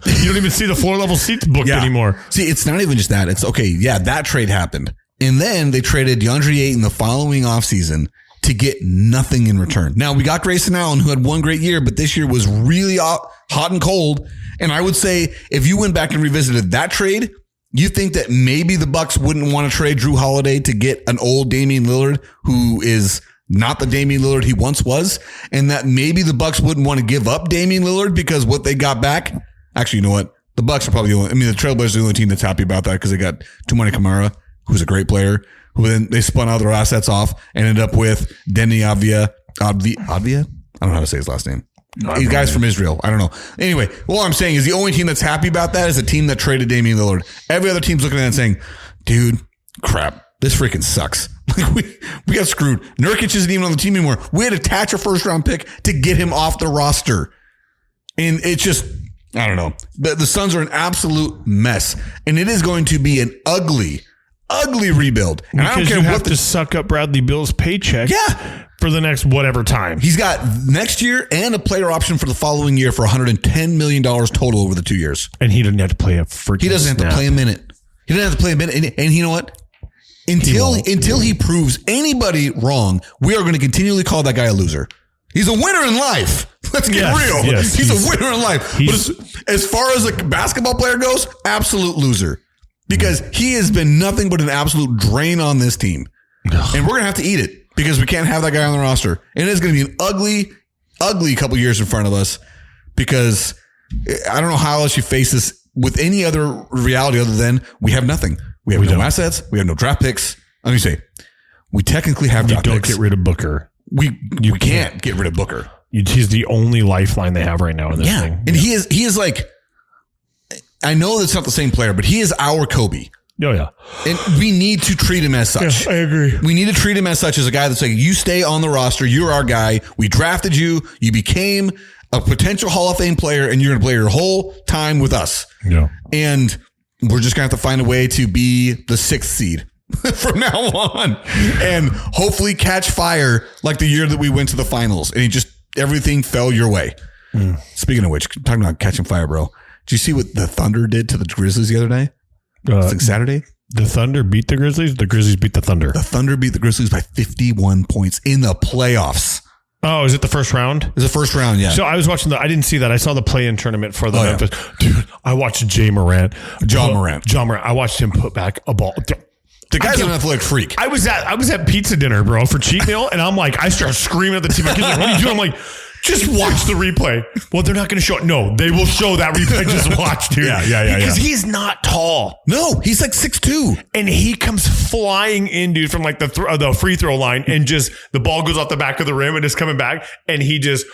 You don't even see the floor level seats booked anymore. See, it's not even just that. It's okay. Yeah, that trade happened, and then they traded DeAndre Ayton the following offseason to get nothing in return. Now we got Grayson Allen, who had one great year, but this year was really hot and cold. And I would say if you went back and revisited that trade, you think that maybe the Bucks wouldn't want to trade Drew Holiday to get an old Damian Lillard who is not the Damian Lillard he once was, and that maybe the Bucks wouldn't want to give up Damian Lillard because what they got back. Actually, you know what? The Bucks are probably the Trailblazers are the only team that's happy about that because they got Tumani Kamara, who's a great player, who then they spun all their assets off and ended up with Denny Avdia. I don't know how to say his last name. These guys from Israel. I don't know. Anyway, all I'm saying is the only team that's happy about that is a team that traded Damian Lillard. Every other team's looking at it and saying, dude, crap. This freaking sucks. Like we got screwed. Nurkic isn't even on the team anymore. We had to attach a first round pick to get him off the roster. And it's just, I don't know. The Suns are an absolute mess. And it is going to be an ugly rebuild. And because I don't care you have to suck up Bradley Beal's paycheck for the next whatever time. He's got next year and a player option for the following year for $110 million total over the 2 years. And he doesn't have to play a freaking He doesn't have to play a minute. He doesn't have to play a minute. And you know what? Until he proves anybody wrong, we are going to continually call that guy a loser. He's a winner in life. Let's get real. Yes, he's a winner in life. But as far as a basketball player goes, absolute loser. Because he has been nothing but an absolute drain on this team. And we're going to have to eat it because we can't have that guy on the roster. And it's going to be an ugly couple years in front of us because I don't know how else you face this with any other reality other than we have nothing. We have no assets. We have no draft picks. Let me say, we technically have draft picks. You don't get rid of Booker. We can't get rid of Booker. He's the only lifeline they have right now in this thing. And he is like, I know that's not the same player, but he is our Kobe. Oh, yeah. And we need to treat him as such. Yeah, I agree. We need to treat him as such as a guy that's like, you stay on the roster. You're our guy. We drafted you. You became a potential Hall of Fame player, and you're going to play your whole time with us. Yeah. And we're just going to have to find a way to be the 6th seed from now on and hopefully catch fire like the year that we went to the finals and everything fell your way. Speaking of which, talking about catching fire, bro. Did you see what the Thunder did to the Grizzlies the other day? It's like Saturday. The Thunder beat the Grizzlies? The Grizzlies beat the Thunder. The Thunder beat the Grizzlies by 51 points in the playoffs. Oh, is it the first round? It was the first round, yeah. So I was watching I didn't see that. I saw the play-in tournament for the Memphis. Dude, I watched John Morant. I watched him put back a ball. The guy's an athletic freak. I was at pizza dinner, bro, for cheat meal, and I'm like, I start screaming at the TV. My kids are like, what are you doing? I'm like, just watch the replay. Well, they're not going to show it. No, they will show that replay. Just watch, dude. Yeah. Because he's not tall. No, he's like 6'2". And he comes flying in, dude, from like the free throw line, and just the ball goes off the back of the rim and is coming back, and he just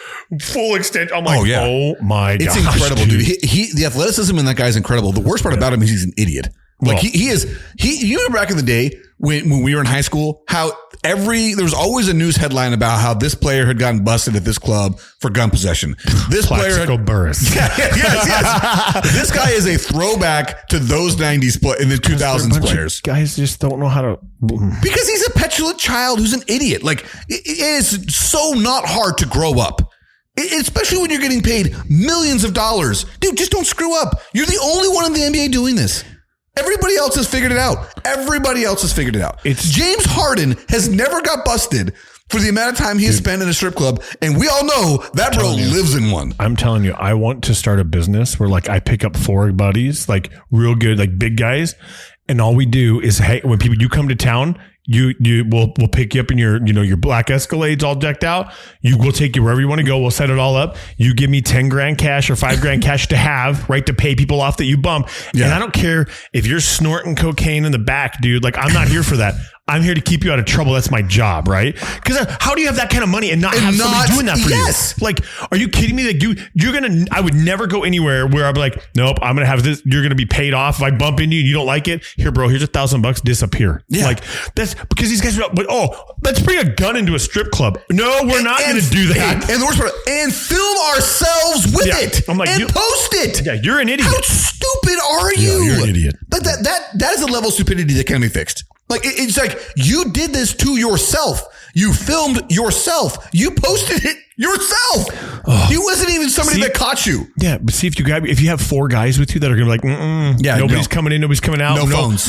full extent. I'm like, oh my god, it's incredible, dude. He the athleticism in that guy's incredible. The worst part about him is he's an idiot. Like he is. You remember back in the day when we were in high school, how there was always a news headline about how this player had gotten busted at this club for gun possession. This player Burris. Yes. This guy is a throwback to those 90s in the 2000s players. Guys just don't know how to. Because he's a petulant child who's an idiot. Like it is so not hard to grow up. Especially when you're getting paid millions of dollars. Dude, just don't screw up. You're the only one in the NBA doing this. Everybody else has figured it out. James Harden has never got busted for the amount of time he has spent in a strip club. And we all know that bro lives in one. I'm telling you, I want to start a business where like I pick up 4 buddies, like real good, like big guys. And all we do is, hey, when you come to town, we'll pick you up in your black Escalades all decked out. We'll take you wherever you want to go. We'll set it all up. You give me 10 grand cash or 5 grand cash to have, right, to pay people off that you bump. Yeah. And I don't care if you're snorting cocaine in the back, dude. Like, I'm not here for that. I'm here to keep you out of trouble. That's my job, right? Because how do you have that kind of money and not have somebody doing that for you? Like, are you kidding me? Like, I would never go anywhere where I'd be like, nope, I'm going to have this. You're going to be paid off. If I bump into you and you don't like it, here, bro, here's $1,000, disappear. Yeah. Like, that's because these guys are, let's bring a gun into a strip club. No, we're not going to do that. And the worst part, and film ourselves with it. I'm like, post it. Yeah, you're an idiot. How stupid are you? Yeah, you're an idiot. Like that is a level of stupidity that can be fixed. Like, it's like you did this to yourself. You filmed yourself. You posted it yourself. You wasn't even somebody that caught you. Yeah, but see if you have 4 guys with you that are gonna be like, nobody's coming in, nobody's coming out.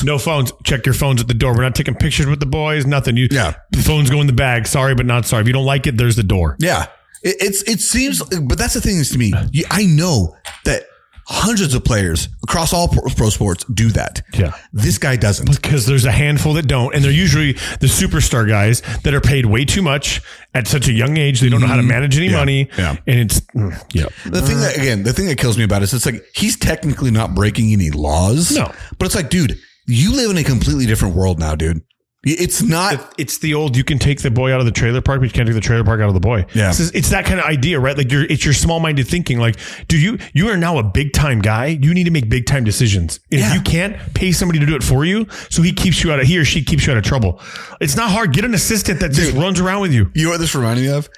No phones. Check your phones at the door. We're not taking pictures with the boys. Nothing. The phones go in the bag. Sorry, but not sorry. If you don't like it, there's the door. Yeah, it seems. But that's the thing is to me. I know that hundreds of players across all pro sports do that. Yeah. This guy doesn't. Because there's a handful that don't. And they're usually the superstar guys that are paid way too much at such a young age. They don't know how to manage any money. Yeah. And it's, The thing that kills me about it is it's like, he's technically not breaking any laws. No. But it's like, dude, you live in a completely different world now, dude. It's not. It's the old. You can take the boy out of the trailer park, but you can't take the trailer park out of the boy. Yeah, it's that kind of idea, right? Like it's your small-minded thinking. Like, dude, you are now a big-time guy. You need to make big-time decisions. And if you can't pay somebody to do it for you, so he or she keeps you out of trouble. It's not hard. Get an assistant that just runs around with you. You know what this reminded me of?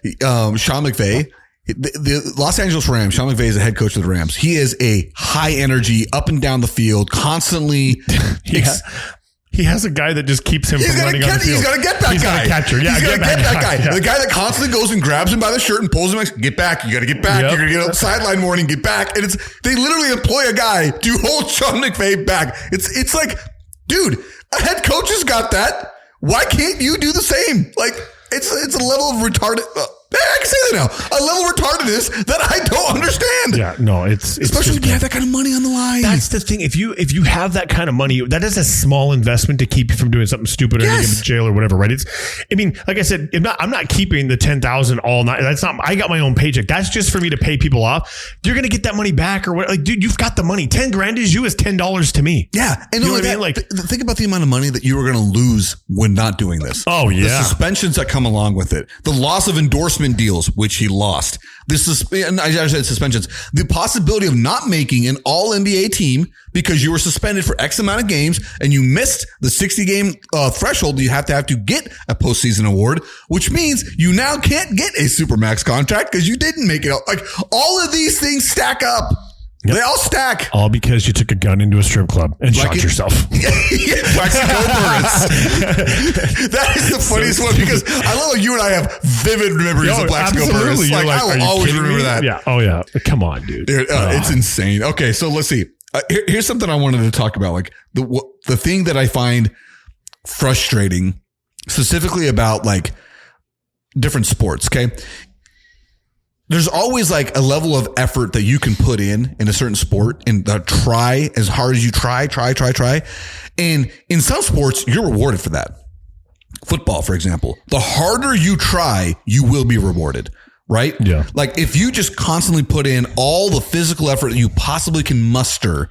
Sean McVay. The Los Angeles Rams, Sean McVay is the head coach of the Rams. He is a high energy, up and down the field, constantly. He has a guy that just keeps him from running on the field. He's got to get that guy. He's got a catcher. Yeah, he's got to get that guy. Yeah. The guy that constantly goes and grabs him by the shirt and pulls him like, get back. You got to get back. You're going to get on the sideline more and get back. And they literally employ a guy to hold Sean McVay back. It's like, dude, a head coach has got that. Why can't you do the same? Like, it's a level of retarded. I can say that now. A level of retardedness that I don't understand. Yeah, no, it's especially when you have that kind of money on the line. That's the thing. If you have that kind of money, that is a small investment to keep you from doing something stupid or getting in jail or whatever, right? Like I said, I'm not keeping the $10,000 all night. That's not. I got my own paycheck. That's just for me to pay people off. You're gonna get that money back or what? Like, dude, you've got the money. $10,000 is you is $10 to me. Yeah, and you know what I mean? Like, think about the amount of money that you were gonna lose when not doing this. Oh yeah, the suspensions that come along with it, the loss of endorsement deals, which he lost. I said suspensions. The possibility of not making an all NBA team because you were suspended for X amount of games and you missed the 60 game threshold you have to get a postseason award, which means you now can't get a Supermax contract because you didn't make it out. Like, all of these things stack up. Yep. They all stack. All because you took a gun into a strip club and shot yourself. That is the funniest one because I love how you and I have vivid memories of Plaxico Burress. Like, I will always remember that. Yeah. Oh, yeah. Come on, dude. It's insane. Okay, so let's see. Here's something I wanted to talk about. Like, the thing that I find frustrating, specifically about like different sports, okay? There's always like a level of effort that you can put in a certain sport and try as hard as you try. And in some sports, you're rewarded for that. Football, for example, the harder you try, you will be rewarded, right? Yeah. Like, if you just constantly put in all the physical effort that you possibly can muster,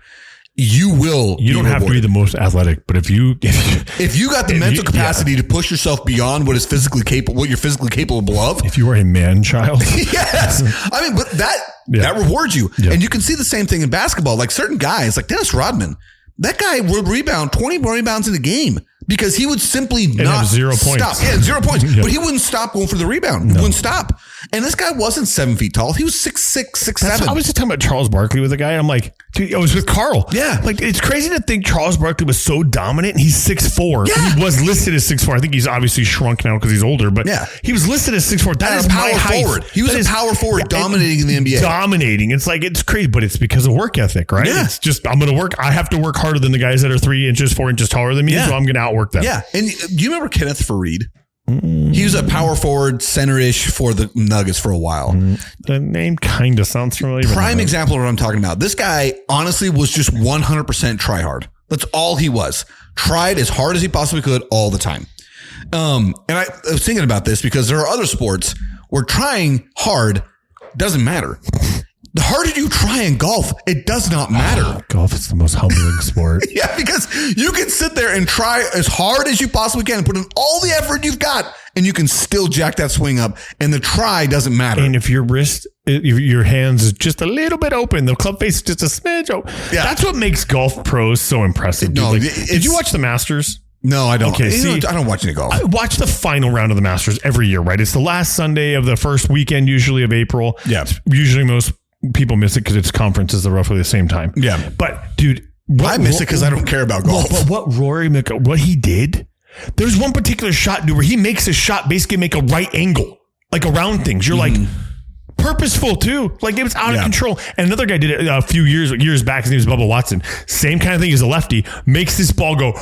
you will. You don't have to be the most athletic, but if you got the mental capacity to push yourself beyond what you're physically capable of, if you are a man child, yes, I mean, but that rewards you, and you can see the same thing in basketball. Like, certain guys, like Dennis Rodman, that guy would rebound 20 rebounds in a game because he would simply not 0 points. Stop. Yeah, 0 points, but he wouldn't stop going for the rebound. He wouldn't stop. And this guy wasn't 7 feet tall. He was 6'6", 6'7". I was just talking about Charles Barkley with a guy. And I'm like, dude, I was with Carl. Yeah. Like, it's crazy to think Charles Barkley was so dominant and he's 6'4". Yeah. He was listed as 6'4". I think he's obviously shrunk now because he's older, but he was listed as 6'4". That is power forward. He was a power forward dominating in the NBA. Dominating. It's like, it's crazy, but it's because of work ethic, right? Yeah. It's just, I'm going to work. I have to work harder than the guys that are 3 inches, 4 inches taller than me. So I'm going to outwork them. Yeah. And do you remember Kenneth Faried? He was a power forward, center-ish for the Nuggets for a while. The name kind of sounds familiar. Prime example of what I'm talking about. This guy honestly was just 100% try hard. That's all he was. Tried as hard as he possibly could all the time. And I was thinking about this because there are other sports where trying hard doesn't matter. The harder you try in golf, it does not matter. Oh, golf is the most humbling sport. Yeah, because you can sit there and try as hard as you possibly can and put in all the effort you've got, and you can still jack that swing up, and the try doesn't matter. And if your wrist, your hands is just a little bit open, the club face is just a smidge open. Yeah. That's what makes golf pros so impressive. No, like, did you watch the Masters? No, I don't. Okay, I don't watch any golf. I watch the final round of the Masters every year, right? It's the last Sunday of the first weekend, usually of April. Yeah. Usually most people miss it because it's conferences are roughly the same time. Yeah. But dude, I miss it because I don't care about golf. But what what he did, there's one particular shot, dude, where he makes a shot basically make a right angle, like around things. You're like, purposeful too. Like it was out of control. And another guy did it a few years back. His name was Bubba Watson. Same kind of thing as a lefty. Makes this ball go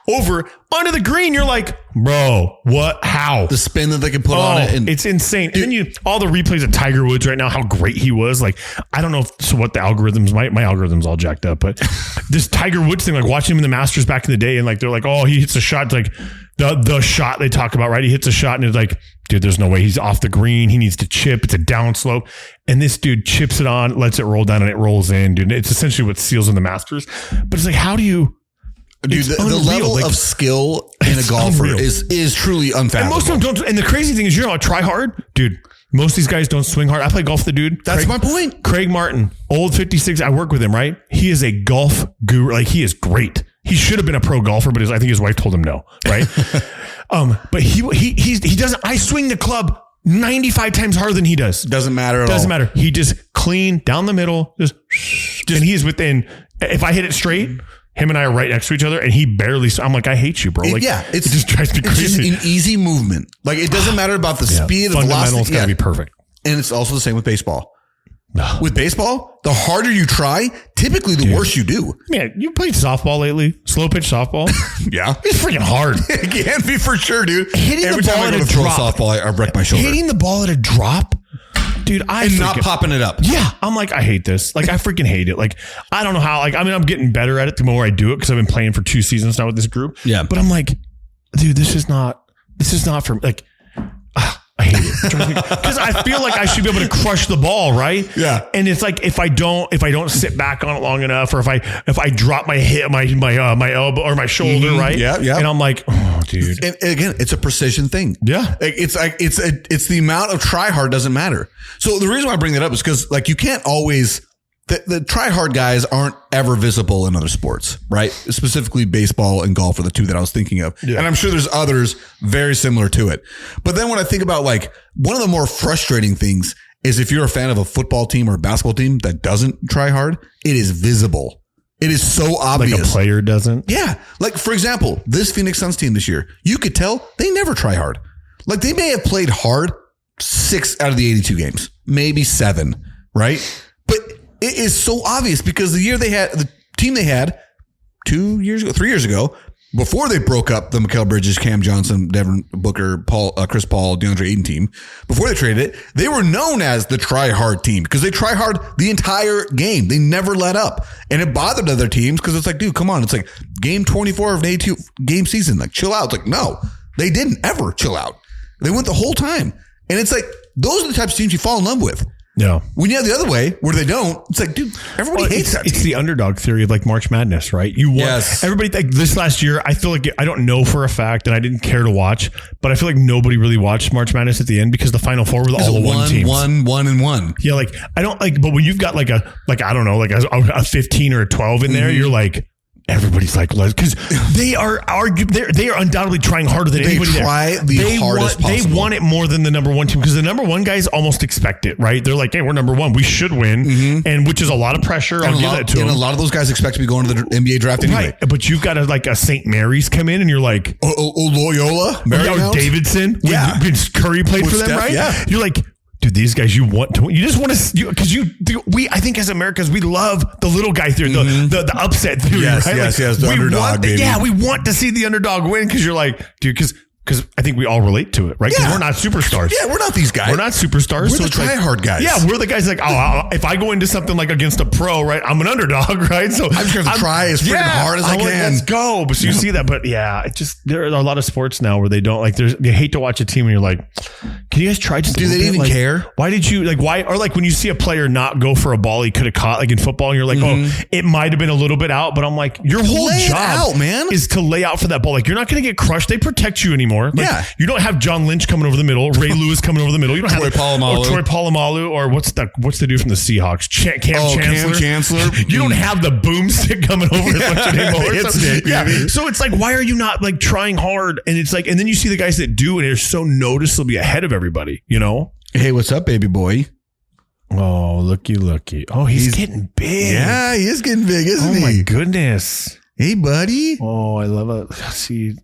over onto the green. You're like, bro, what? How? The spin that they can put on it. And it's insane. Dude, and then all the replays of Tiger Woods right now, how great he was. Like, I don't know what the algorithms, my algorithm's all jacked up, but this Tiger Woods thing, like watching him in the Masters back in the day, and like, they're like, oh, he hits a shot. It's like the shot they talk about, right? He hits a shot and it's like, dude, there's no way he's off the green. He needs to chip. It's a downslope. And this dude chips it on, lets it roll down, and it rolls in, dude. It's essentially what seals in the Masters. But it's like, how do you... Dude, the level of skill in a golfer is truly unfathomable. And most of them don't. And the crazy thing is, you're not try hard, dude. Most of these guys don't swing hard. I play golf with the dude. That's my point. Craig Martin, old 56. I work with him, right? He is a golf guru. Like, he is great. He should have been a pro golfer, but I think his wife told him no, right? But he doesn't. I swing the club 95 times harder than he does. Doesn't matter at all. Doesn't matter. He just clean down the middle, just and he's within. If I hit it straight, him and I are right next to each other, and he barely. I'm like, I hate you, bro. Like, it just drives me crazy. It's just an easy movement. Like, it doesn't matter about the speed, the velocity. Fundamentals gotta be perfect. And it's also the same with baseball. With baseball, the harder you try, typically the worse you do. Man, you played softball lately? Slow pitch softball? Yeah. It's freaking hard. It can be for sure, dude. Hitting Every the ball time I go at to a throw drop. a softball, I wreck my shoulder. Hitting the ball at a drop? Dude, not popping it up. Yeah. I'm like, I hate this. Like, I freaking hate it. Like, I don't know how. Like, I mean, I'm getting better at it the more I do it because I've been playing for 2 seasons now with this group. Yeah. But I'm like, dude, this is not for, like, I hate it because I feel like I should be able to crush the ball, right? Yeah. And it's like if I don't sit back on it long enough, or if I drop my hip, my elbow or my shoulder, right? Yeah, yeah. And I'm like, oh, dude. And again, it's a precision thing. Yeah. It's the amount of try hard doesn't matter. So the reason why I bring that up is because like you can't always. The try-hard guys aren't ever visible in other sports, right? Specifically baseball and golf are the two that I was thinking of. Yeah. And I'm sure there's others very similar to it. But then when I think about like one of the more frustrating things is if you're a fan of a football team or a basketball team that doesn't try hard, it is visible. It is so obvious. Like a player doesn't? Yeah. Like, for example, this Phoenix Suns team this year, you could tell they never try hard. Like they may have played hard 6 out of the 82 games, maybe 7, right? But it is so obvious because the team they had 3 years ago, before they broke up the Mikal Bridges, Cam Johnson, Devin Booker, Chris Paul, DeAndre Ayton team, before they traded it, they were known as the try-hard team because they try hard the entire game. They never let up. And it bothered other teams because it's like, dude, come on. It's like game 24 of an 82-game season. Like, chill out. It's like, no, they didn't ever chill out. They went the whole time. And it's like, those are the types of teams you fall in love with. Yeah. When you have the other way where they don't, it's like, dude, everybody hates that. It's the underdog theory of like March Madness, right? Everybody, like this last year, I feel like I don't know for a fact, and I didn't care to watch, but I feel like nobody really watched March Madness at the end because the Final Four were all the one teams. 1-1. Yeah, like I don't like, but when you've got like a 15 or a 12 in there, you're like, everybody's like, because they are undoubtedly trying harder than anybody there. They hardest possible. They want it more than the number one team because the number one guys almost expect it, right? They're like, hey, we're number one. We should win. And which is a lot of pressure. I'll give that to them. And a lot of those guys expect to be going to the NBA draft anyway. Right. But you've got a St. Mary's come in and you're like, Loyola? Davidson? Yeah. When Curry played for them, Steph, right? Yeah. You're like, dude, these guys, you just want to, because I think as Americans, we love the little guy theory, the upset theory, yes, right? Yes, the underdog, baby. Yeah, we want to see the underdog win because you're like, dude, because because I think we all relate to it, right? Because we're not superstars. Yeah, we're not these guys. We're not superstars. We're the try-hard guys. Yeah, we're the guys like, if I go into something like against a pro, right, I'm an underdog, right? So I'm just going to try as freaking hard as I can. Let's go. But so you see that. But yeah, there are a lot of sports now where they don't like, they hate to watch a team and you're like, can you guys try just do they even care? Why did you, like, why, or like when you see a player not go for a ball he could have caught, like in football, and you're like, it might have been a little bit out, but I'm like, your whole job is to lay out for that ball. Like, you're not going to get crushed. They protect you anymore. Like, you don't have John Lynch coming over the middle, Ray Lewis coming over the middle. You don't have Troy Polamalu, or what's the dude from the Seahawks? Cam Chancellor. You don't have the boomstick coming over as much anymore. So it's like, why are you not like trying hard? And it's like, and then you see the guys that do, and they're so noticeably ahead of everybody, you know? Hey, what's up, baby boy? Oh, looky. Oh, he's getting big. Yeah, he is getting big, isn't he? Oh my goodness. Hey, buddy. Oh, I love it. See,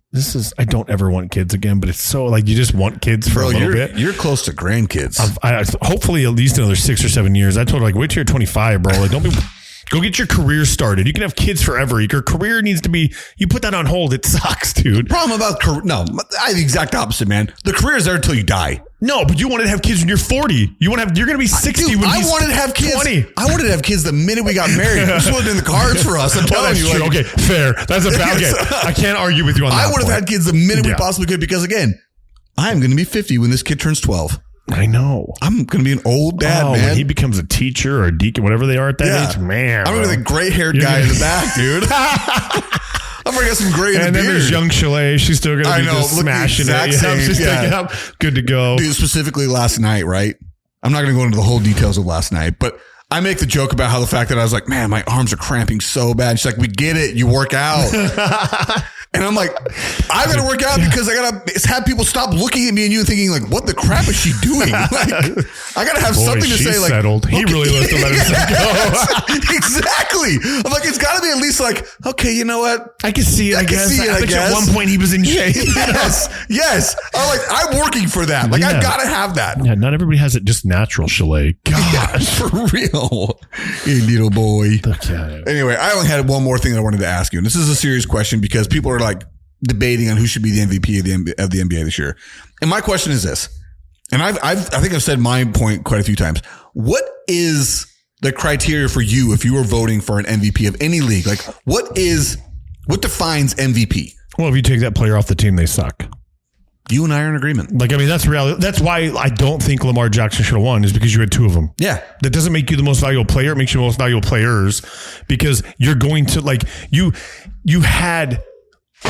I don't ever want kids again, but it's so like you just want kids for a little bit. You're close to grandkids. Hopefully at least another 6 or 7 years. I told her, like, wait till you're 25, bro. Like, go get your career started. You can have kids forever. Your career needs to be, you put that on hold. It sucks, dude. Problem about I have the exact opposite, man. The career is there until you die. No, but you wanted to have kids when you're 40. You're going to be 60 when he's 20. I wanted to have kids. I wanted to have kids the minute we got married. This wasn't in the cards for us. I'm telling you. True. Okay, fair. That's a bad. Okay, I can't argue with you on that. I would have had kids the minute we possibly could, because again, I'm going to be 50 when this kid turns 12. I know. I'm going to be an old dad, man. When he becomes a teacher or a deacon, whatever they are at that age, man. I'm going to be the gray-haired guy in the back, dude. I'm going to get some gray in the beard. And then there's young Chalet. She's still going to be just smashing it. She's taking up. Good to go. Dude, specifically last night, right? I'm not going to go into the whole details of last night, but I make the joke about how the fact that I was like, man, my arms are cramping so bad. She's like, we get it. You work out. And I'm like, I got to work out because I got to have people stop looking at me and you thinking like, what the crap is she doing? Like, I got to have something to say. Like, settled. He really wants to let himself go. Exactly. I'm like, it's got to be at least like, okay, you know what? I can see it. I guess. At one point he was in shape. Yes. I'm working for that. Like, I've got to have that. Yeah. Not everybody has it just natural, Chalet. Gosh, for real. Hey, little boy. Okay. Anyway, I only had one more thing that I wanted to ask you. And this is a serious question because people are like debating on who should be the MVP of the NBA this year. And my question is this, and I think I've said my point quite a few times. What is the criteria for you if you were voting for an MVP of any league? Like, what defines MVP? Well, if you take that player off the team, they suck. You and I are in agreement. Like, I mean, that's reality. That's why I don't think Lamar Jackson should have won, is because you had two of them. Yeah. That doesn't make you the most valuable player. It makes you the most valuable players, because you're going to, like, you had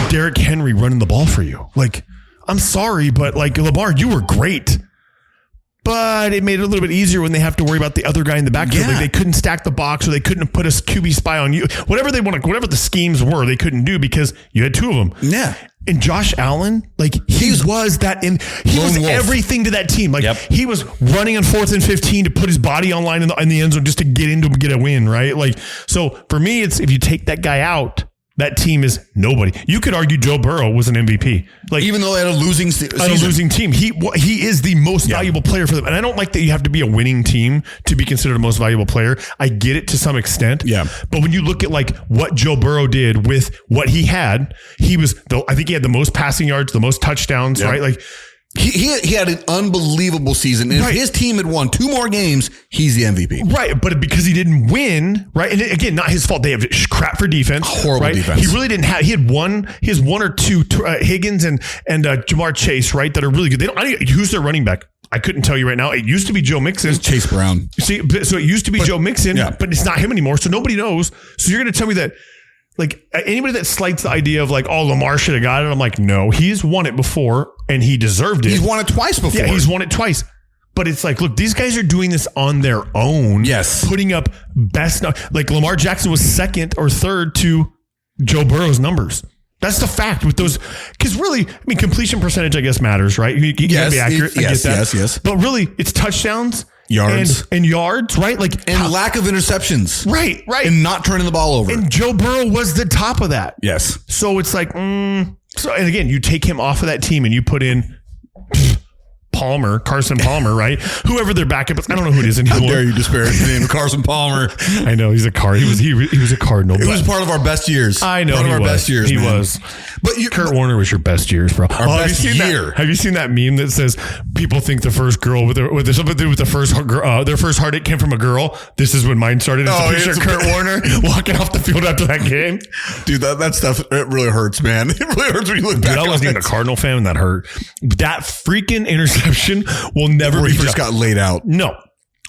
Derrick Henry running the ball for you. Like, I'm sorry, but like, Lamar, you were great. But it made it a little bit easier when they have to worry about the other guy in the backfield. Yeah. Like, they couldn't stack the box, or they couldn't put a QB spy on you. Whatever the schemes were, they couldn't do because you had two of them. Yeah. And Josh Allen, like, he was everything to that team. Like, he was running on 4th and 15 to put his body on line in the end zone just to get a win, right? Like, so for me, it's if you take that guy out, that team is nobody. You could argue Joe Burrow was an MVP. Like, even though they had a losing season. A losing team. He is the most valuable player for them. And I don't like that you have to be a winning team to be considered a most valuable player. I get it to some extent. Yeah. But when you look at like what Joe Burrow did with what he had, I think he had the most passing yards, the most touchdowns, right? Like, he had an unbelievable season. And if his team had won 2 more games, he's the MVP. Right. But because he didn't win, right? And again, not his fault. They have crap for defense. Horrible defense. He really didn't have, he had one or two, Higgins and Jamar Chase, right? That are really good. Who's their running back? I couldn't tell you right now. It used to be Joe Mixon. It's Chase Brown. See, so it used to be Joe Mixon, but it's not him anymore. So nobody knows. So you're going to tell me that, like, anybody that slights the idea of like, oh, Lamar should have got it. I'm like, no, he's won it before and he deserved it. He's won it twice before. Yeah, he's won it twice. But it's like, look, these guys are doing this on their own. Yes. Putting up like Lamar Jackson was 2nd or 3rd to Joe Burrow's numbers. That's the fact with those. Because really, I mean, completion percentage, I guess, matters, right? You gotta be accurate. I get that. Yes. But really, it's touchdowns. Yards and yards, right? Like, and lack of interceptions, right, and not turning the ball over. And Joe Burrow was the top of that. Yes. So it's like, so, and again, you take him off of that team and you put in Carson Palmer, right? Whoever their backup is. I don't know who it is anymore. How dare you disparage the name of Carson Palmer? I know he's a Card. He was a Cardinal. It was part of our best years. I know part of our best years. He man. was. But Kurt Warner was your best years, bro. Our best year. Have you seen that meme that says people think the first girl with something to do with the first their first heartache came from a girl? This is when mine started. It's a picture of Kurt Warner walking off the field after that game. Dude, that stuff, it really hurts, man. It really hurts when you look back. I wasn't even a Cardinal fan when that hurt. That freaking interception will never be. He just got laid out. No.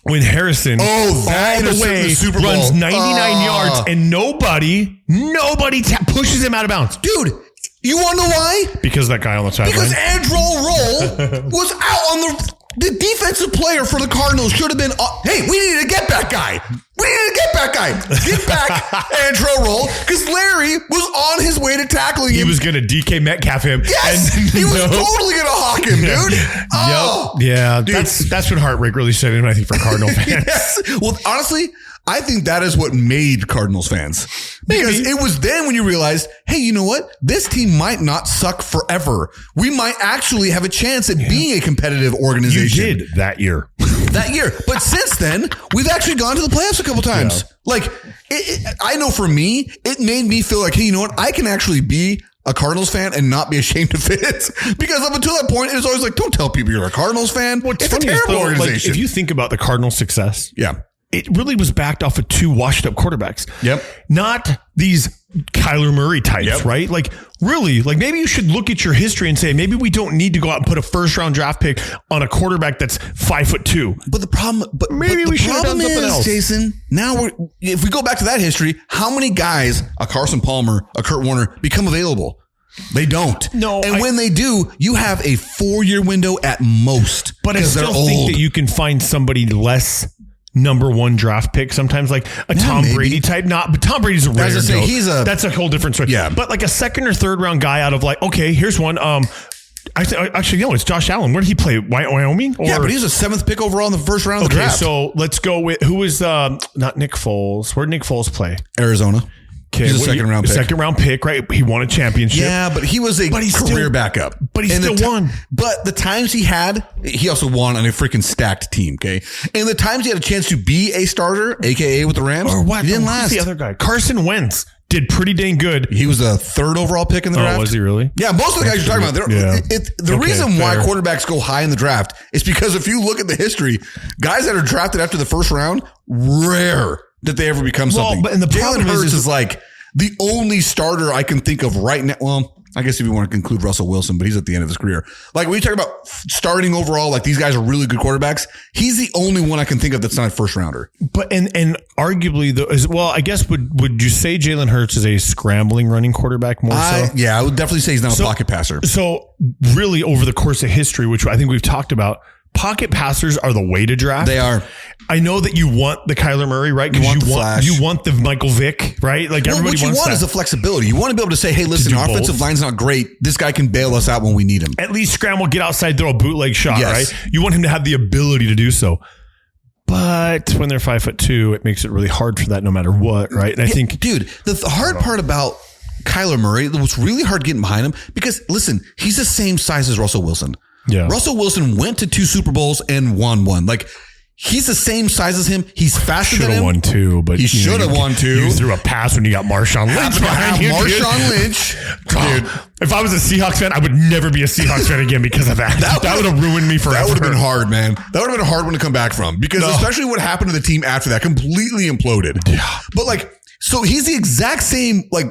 When Harrison all the way runs 99 yards and nobody pushes him out of bounds. Dude, you want to know why? Because that guy on the sideline. Because Andrew Roll was out on the defensive player for the Cardinals should have been, hey, we need to get back guy. Get back Andrew Roll, because Larry was on his way to tackling him. He was going to DK Metcalf him. Yes, and he was totally going to hawk him, dude. Oh, yeah, dude. That's when heartbreak really set in, I think, for Cardinal fans. Yes. Well, honestly, I think that is what made Cardinals fans. Because it was then when you realized, hey, you know what? This team might not suck forever. We might actually have a chance at being a competitive organization. You did that year. But since then, we've actually gone to the playoffs a couple times. Yeah. Like, I know for me, it made me feel like, hey, you know what? I can actually be a Cardinals fan and not be ashamed of it. Because up until that point, it was always like, don't tell people you're a Cardinals fan. It's a terrible organization. Like, if you think about the Cardinals' success. Yeah. It really was backed off of two washed up quarterbacks. Yep. Not these Kyler Murray types, right? Like, really, like maybe you should look at your history and say, maybe we don't need to go out and put a first round draft pick on a quarterback that's 5'2". But the problem, maybe we should have done something else. Jason, now if we go back to that history, how many guys, a Carson Palmer, a Kurt Warner, become available? They don't. No. And when they do, you have a 4-year window at most. But I still think that you can find somebody less number one draft pick sometimes, like a Tom Brady type. But Tom Brady's a rare goat. That's a whole different story. Yeah. But like a second or third round guy out of like, okay, here's one. Actually, no, it's Josh Allen. Where did he play? Wyoming? Yeah, but he's a 7th pick overall in the first round of the draft. So let's go with who was not Nick Foles. Where did Nick Foles play? Arizona. Okay, he's a second round pick, right? He won a championship. Yeah, but he was a career backup. But he still won. But the times he also won on a freaking stacked team, okay? And the times he had a chance to be a starter, a.k.a. with the Rams, or what? He didn't last. The other guy, Carson Wentz, did pretty dang good. He was a 3rd overall pick in the draft. Oh, was he really? Yeah, most of the guys you're talking about, the reason why quarterbacks go high in the draft is because if you look at the history, guys that are drafted after the first round, rare that they ever become something. But and the problem Jalen Hurts is like the only starter I can think of right now. Well, I guess if you want to include Russell Wilson, but he's at the end of his career. Like when you talk about starting overall, like these guys are really good quarterbacks. He's the only one I can think of that's not a first rounder. But and arguably I guess would you say Jalen Hurts is a scrambling running quarterback more so? Yeah, I would definitely say he's not a pocket passer. So really over the course of history, which I think we've talked about, pocket passers are the way to draft. They are. I know that you want the Kyler Murray, right? Because you want the Michael Vick, right? Like everybody wants that. What you want is the flexibility. You want to be able to say, hey, listen, our offensive line's not great. This guy can bail us out when we need him. At least scramble, get outside, throw a bootleg shot, right? You want him to have the ability to do so. But when they're 5'2", it makes it really hard for that no matter what, right? And I think... Dude, the hard part about Kyler Murray, it was really hard getting behind him because, listen, he's the same size as Russell Wilson. Yeah. Russell Wilson went to 2 Super Bowls and won one. Like, he's the same size as him. He's faster than him. Should have won 2, but he should have won 2. You threw a pass when you got Marshawn Lynch behind you. Marshawn Lynch. Dude, if I was a Seahawks fan, I would never be a Seahawks fan again because of that. That would have ruined me forever. That would have been hard, man. That would have been a hard one to come back from because especially what happened to the team after that completely imploded. Yeah. But like, so he's the exact same, like,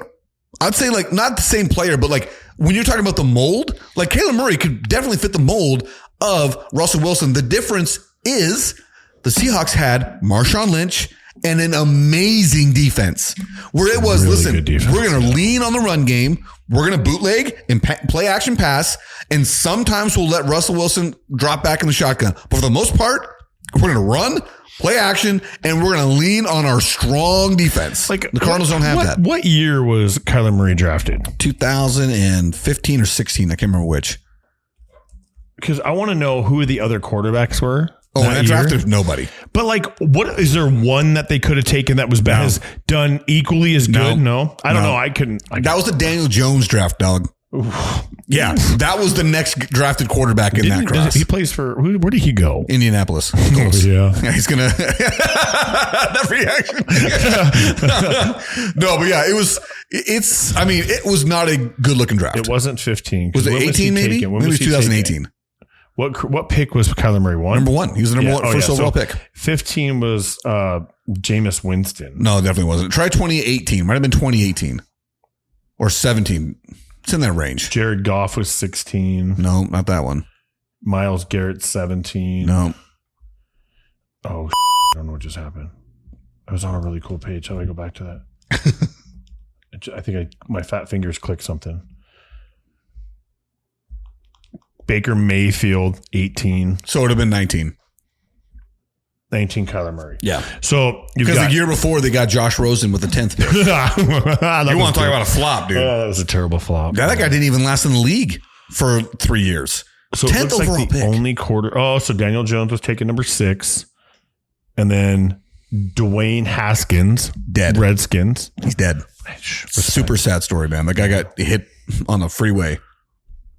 I'd say like not the same player, but like when you're talking about the mold, like Kyler Murray could definitely fit the mold of Russell Wilson. The difference is the Seahawks had Marshawn Lynch and an amazing defense where it was, really listen, we're going to lean on the run game. We're going to bootleg and play action pass. And sometimes we'll let Russell Wilson drop back in the shotgun. But for the most part, we're going to run, play action, and we're going to lean on our strong defense. Like the Cardinals don't have that. What year was Kyler Murray drafted? 2015 or 16. I can't remember which. Because I want to know who the other quarterbacks were. Oh, in that draft, there's nobody. But like, what is there one that they could have taken that was has done equally as good? No, I don't know. I couldn't. That was the Daniel Jones draft, dog. Yeah, that was the next drafted quarterback in that class. He plays for where did he go? Indianapolis. Oh, yeah, he's gonna that reaction. No, but yeah, it was not a good looking draft. It wasn't 15. Was it 18? Maybe it was 2018. What pick was Kyler Murray? Number 1. He was the number 1 first overall pick. 15 was Jameis Winston. No, it definitely wasn't. Try 2018. Might have been 2018 or 17. It's in that range. Jared Goff was 16. No, not that one. Miles Garrett 17. No. Oh, I don't know what just happened. I was on a really cool page. How do I go back to that? I think my fat fingers clicked something. Baker Mayfield 18. So it would have been 19. 19 Kyler Murray. Yeah. So because the year before they got Josh Rosen with the 10th pick. You want to talk about a flop, dude? That was a terrible flop. That guy didn't even last in the league for 3 years. So 10th it looks overall like the pick. Only quarter. Oh, so Daniel Jones was taken number 6, and then Dwayne Haskins, dead. Redskins. He's dead. Super sad story, man. The guy got hit on the freeway.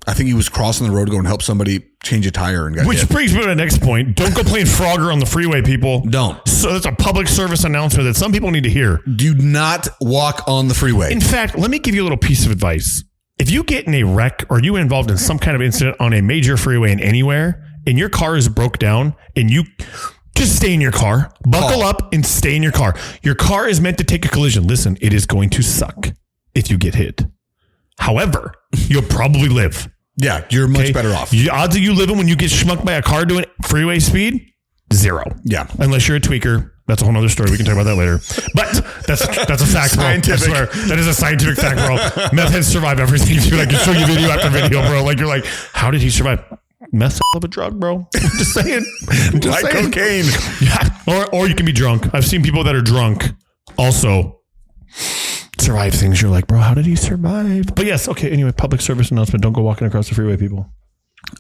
I think he was crossing the road to go and help somebody change a tire and got Which hit. brings me to the next point. Don't go playing Frogger on the freeway, people. Don't. So that's a public service announcement that some people need to hear. Do not walk on the freeway. In fact, let me give you a little piece of advice. If you get in a wreck or you involved in some kind of incident on a major freeway and anywhere, and your car is broke down, and you just stay in your car, buckle up and stay in your car. Your car is meant to take a collision. Listen, it is going to suck if you get hit. However, you'll probably live. Yeah, you're much better off. The odds of you living when you get schmucked by a car doing freeway speed, 0. Yeah. Unless you're a tweaker. That's a whole other story. We can talk about that later. But that's a fact, bro. Scientific. I swear. That is a scientific fact, bro. Meth heads survive everything, dude. I can show you video after video, bro. Like, you're like, how did he survive? Meth of a drug, bro. I'm just saying. Like cocaine. Yeah. Or you can be drunk. I've seen people that are drunk also survive things. You're like, bro, how did he survive? But yes, okay. Anyway, public service announcement. Don't go walking across the freeway, people.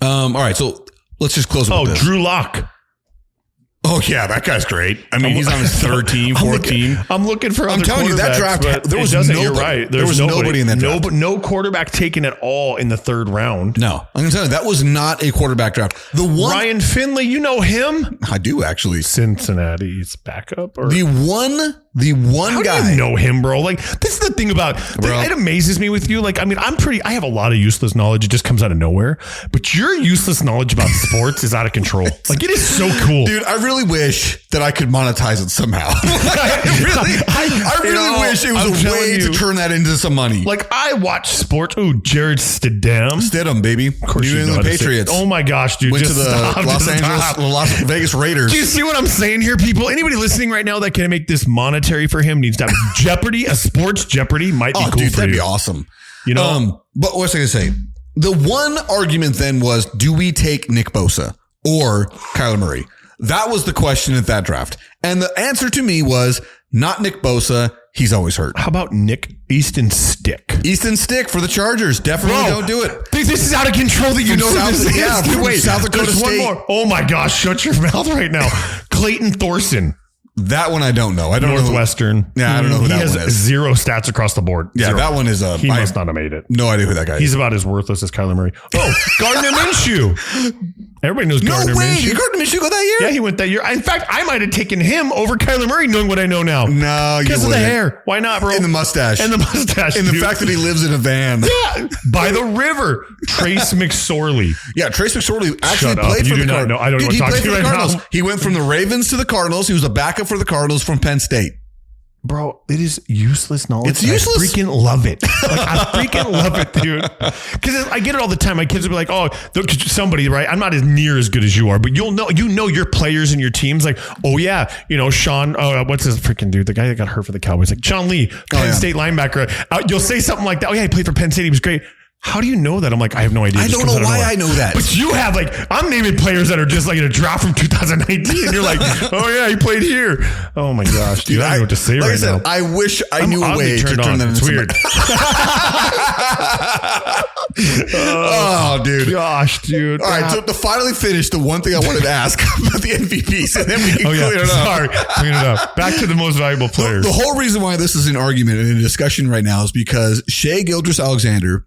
All right, so let's just close with this. Drew Lock. Oh, yeah, that guy's great. I mean, he's on his 13, 14. I'm looking for other I'm telling you, that draft, there was nobody. You're right. There was nobody in that draft. No quarterback taken at all in the 3rd round. No, I'm going to tell you, that was not a quarterback draft. The one Ryan Finley, you know him? I do, actually. Cincinnati's backup? Or? The one How guy. do you know him, bro? Like, this is the thing about, it amazes me with you. Like, I mean, I have a lot of useless knowledge. It just comes out of nowhere. But your useless knowledge about sports is out of control. Like, it is so cool. Dude, I really wish that I could monetize it somehow. I really wish it was a way to turn that into some money. Like, I watch sports. Ooh, Jared Stidham, baby. Of course, New England Patriots. Oh my gosh, dude. Went to the Las Vegas Raiders. Do you see what I'm saying here, people? Anybody listening right now that can make this monetary for him needs to have Jeopardy. A sports Jeopardy might be cool dude, for that'd you. be awesome. You know? But what's I going to say? The one argument then was, do we take Nick Bosa or Kyler Murray? That was the question at that draft. And the answer to me was not Nick Bosa. He's always hurt. How about Nick Easton Stick? Easton Stick for the Chargers. Definitely don't do it. This is out of control that you know this is. Yeah, wait, South Dakota State. One more. Oh my gosh, shut your mouth right now. Clayton Thorson. That one I don't know. I don't Northwestern. know. Yeah, I don't know who that one is. He has 0 stats across the board. Yeah, 0. that one is he must not have made it. No idea who that guy is. He's about as worthless as Kyler Murray. Oh, Gardner Minshew. Everybody knows Gardner Minshew. Did Gardner Minshew go that year? Yeah, he went that year. In fact, I might have taken him over Kyler Murray knowing what I know now. No, you because of the hair. Why not, bro? And the mustache. And the mustache. And the fact that he lives in a van. Yeah, by the river. Trace McSorley. Yeah, Trace McSorley actually played for the Cardinals. I don't know what to talk to you right now. He went from the Ravens to the Cardinals. He was a backup for the Cardinals from Penn State. Bro, it is useless knowledge. It's useless. I freaking love it. Like, I freaking love it, dude. Because I get it all the time. My kids will be like, oh, somebody, right? I'm not as near as good as you are, but you know your players and your teams. Like, oh, yeah, Sean, what's his freaking dude? The guy that got hurt for the Cowboys. Like, Sean Lee, Penn State linebacker. You'll say something like that. Oh, yeah, he played for Penn State. He was great. How do you know that? I'm like, I have no idea. I don't know why I know that. But you have I'm naming players that are just like in a draft from 2019. And you're like, oh yeah, he played here. Oh my gosh, dude. I don't know what to say right now. I wish I knew a way to turn that into weird. Oh, dude. Gosh, dude. All right, so to finally finish the one thing I wanted to ask about the MVPs, and then we can clear it up. Sorry, clean it up. Back to the most valuable players. The whole reason why this is an argument and a discussion right now is because Shai Gilgeous-Alexander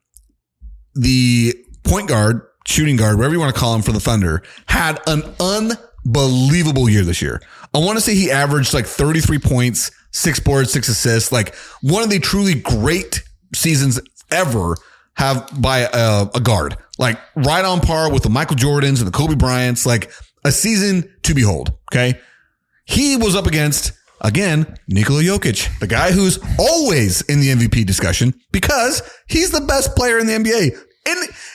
the point guard, shooting guard, whatever you want to call him for the Thunder, had an unbelievable year this year. I want to say he averaged like 33 points, 6 boards, 6 assists, like one of the truly great seasons ever have by a guard, like right on par with the Michael Jordans and the Kobe Bryants, like a season to behold. Okay. He was up against, again, Nikola Jokic, the guy who's always in the MVP discussion because he's the best player in the NBA.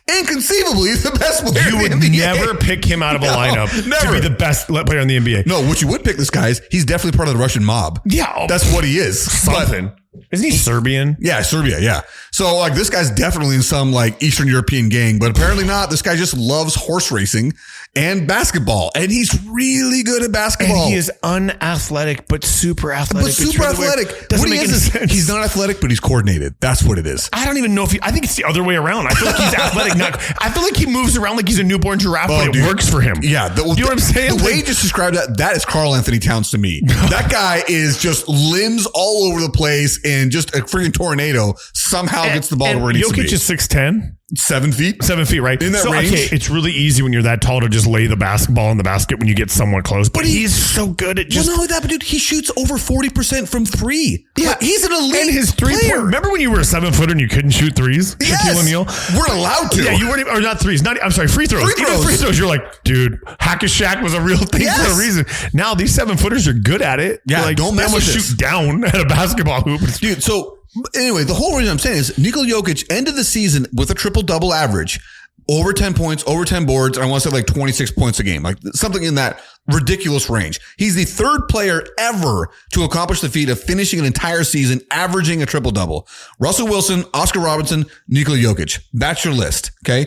Inconceivably, the best player in the NBA. You would never pick him out of a lineup to be the best player in the NBA. No, what you would pick this guy is he's definitely part of the Russian mob. Yeah. That's what he is. Something. Isn't he Serbian? Yeah, Serbia, yeah. So like this guy's definitely in some like Eastern European gang, but apparently not. This guy just loves horse racing and basketball. And he's really good at basketball. And he is unathletic, but super athletic. But super athletic. What he is, he's not athletic, but he's coordinated. That's what it is. I don't even know if I think it's the other way around. I feel like he's athletic. I feel like he moves around like he's a newborn giraffe, but it works for him. Yeah. You know what I'm saying? The way you just described that is Karl Anthony Towns to me. That guy is just limbs all over the place and just a freaking tornado somehow gets the ball to where it needs to be. Jokic is 6'10". 7 feet. 7 feet, right? In that range. Okay, it's really easy when you're that tall to just lay the basketball in the basket when you get somewhat close. But he's so good at just... Well, not only that, but dude, he shoots over 40% from three. Yeah. He's an elite and his player. Remember when you were a 7-footer and you couldn't shoot threes? Yes. Shaquille O'Neal? We're allowed to. Yeah, you weren't... Or not threes. I'm sorry, free throws. Even free throws, you're like, dude, Hack-a-Shaq was a real thing for a reason. Now these 7-footers are good at it. Yeah, like, don't mess with this. Shoot down at a basketball hoop. Dude, so... Anyway, the whole reason I'm saying is Nikola Jokic ended the season with a triple-double average, over 10 points, over 10 boards, and I want to say like 26 points a game, like something in that ridiculous range. He's the third player ever to accomplish the feat of finishing an entire season averaging a triple-double. Russell Wilson, Oscar Robertson, Nikola Jokic. That's your list, okay?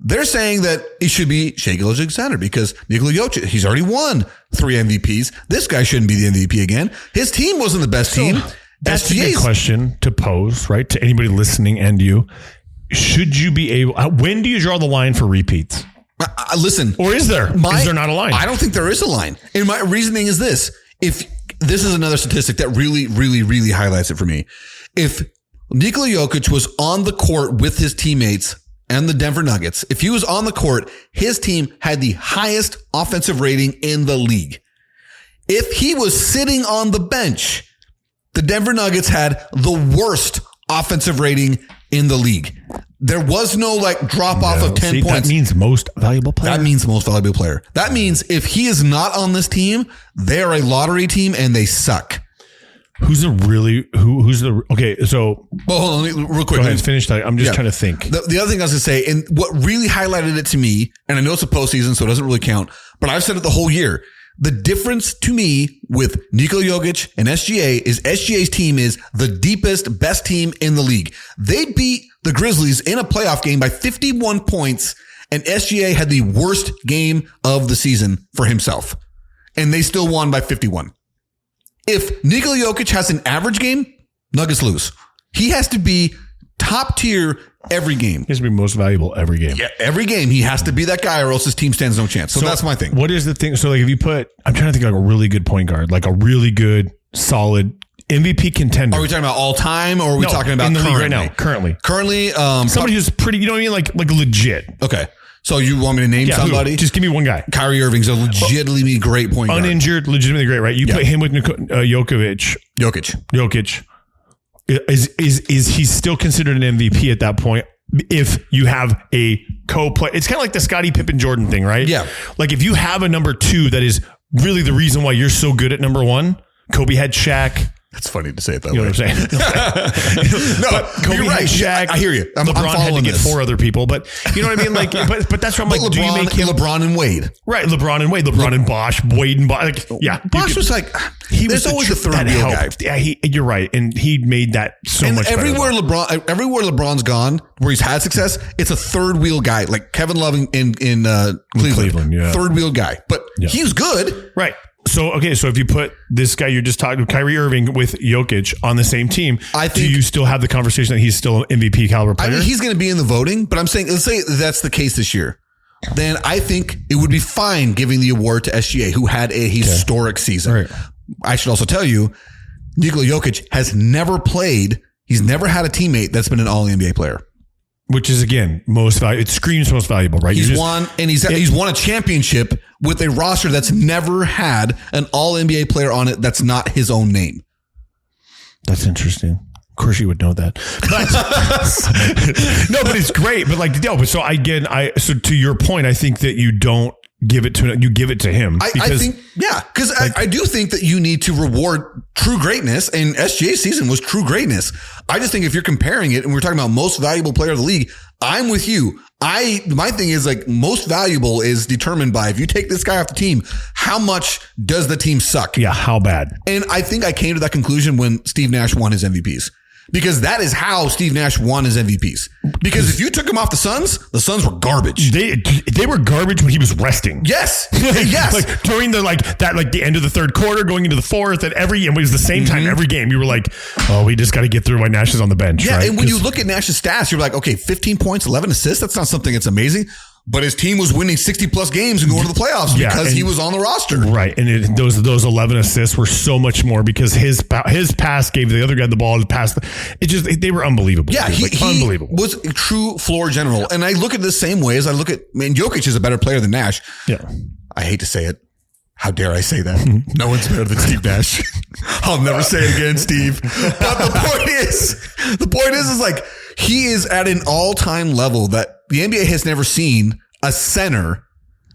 They're saying that it should be Shai Gilgeous-Alexander because Nikola Jokic, he's already won 3 MVPs. This guy shouldn't be the MVP again. His team wasn't the best team. That's a good question to pose, right? To anybody listening and you. Should you be able... when do you draw the line for repeats? Listen. Or is there? Is there not a line? I don't think there is a line. And my reasoning is this. If this is another statistic that really, really, really highlights it for me. If Nikola Jokic was on the court with his teammates and the Denver Nuggets, if he was on the court, his team had the highest offensive rating in the league. If he was sitting on the bench... The Denver Nuggets had the worst offensive rating in the league. There was no like drop off of 10 points. That means most valuable player. That means most valuable player. That means if he is not on this team, they are a lottery team and they suck. Who's the okay? So well, hold on, real quick. Go ahead, finish that. I'm just trying to think. The other thing I was going to say, and what really highlighted it to me, and I know it's a postseason, so it doesn't really count, but I've said it the whole year. The difference to me with Nikola Jokic and SGA is SGA's team is the deepest, best team in the league. They beat the Grizzlies in a playoff game by 51 points, and SGA had the worst game of the season for himself. And they still won by 51. If Nikola Jokic has an average game, Nuggets lose. He has to be top tier every game. He has to be most valuable every game. Yeah, every game he has to be that guy or else his team stands no chance. So that's my thing. What is the thing? So like if you put, I'm trying to think of like a really good point guard, like a really good, solid MVP contender. Are we talking about all time or are we talking about in the league currently? Right now? Currently, Somebody who's pretty, you know what I mean? Like legit. Okay. So you want me to name somebody? Who? Just give me one guy. Kyrie Irving's a legitimately great point guard. Uninjured, legitimately great, right? You put him with Jokic. Is he still considered an MVP at that point? If you have a co-play, it's kind of like the Scottie Pippen Jordan thing, right? Yeah. Like if you have a number 2 that is really the reason why you're so good at number 1, Kobe had Shaq. That's funny to say it that way. You know what I'm saying? No, Kobe had Shaq. I hear you. LeBron had to get 4 other people, but you know what I mean? Like, but that's what I'm like. LeBron, do you make him LeBron and Wade? Right, LeBron and Wade, LeBron and Bosh, Wade and Bosh. Like, yeah, Bosh was like there's always a third wheel guy. Yeah, you're right, and he made that so much. Everywhere LeBron's gone, where he's had success, it's a third wheel guy, like Kevin Love in Cleveland. Yeah. Third wheel guy, but he was good, right? So, okay, so if you put this guy you're just talking to, Kyrie Irving, with Jokic on the same team, do you still have the conversation that he's still an MVP caliber player? I mean, he's going to be in the voting, but I'm saying, let's say that's the case this year. Then I think it would be fine giving the award to SGA, who had a historic season. Right. I should also tell you, Nikola Jokic has never played, he's never had a teammate that's been an all-NBA player. Which is, again, most valuable. It screams most valuable, right? He's won a championship with a roster that's never had an all-NBA player on it that's not his own name. That's interesting. Of course you would know that. But, no, but it's great. But like, no, but so again, so to your point, I think that you don't give it to him. I think, because I do think that you need to reward true greatness, and SGA's season was true greatness. I just think if you're comparing it and we're talking about most valuable player of the league, I'm with you. My thing is like most valuable is determined by if you take this guy off the team, how much does the team suck? Yeah, how bad? And I think I came to that conclusion when Steve Nash won his MVPs. Because that is how Steve Nash won his MVPs. Because if you took him off the Suns were garbage. They were garbage when he was resting. Yes. Yes. Like during the end of the third quarter, going into the fourth, and it was the same time every game. You were like, oh, we just got to get through while Nash is on the bench. Yeah. Right? And when you look at Nash's stats, you're like, okay, 15 points, 11 assists. That's not something that's amazing. But his team was winning 60 plus games and going to the playoffs because he was on the roster. Right. And those 11 assists were so much more because his pass gave the other guy the ball to pass. They were unbelievable. Yeah. He unbelievable. Was a true floor general. And I look at it the same way as Jokic is a better player than Nash. Yeah. I hate to say it. How dare I say that? No one's better than Steve Nash. I'll never say it again, Steve. But the point is like he is at an all-time level that the NBA has never seen a center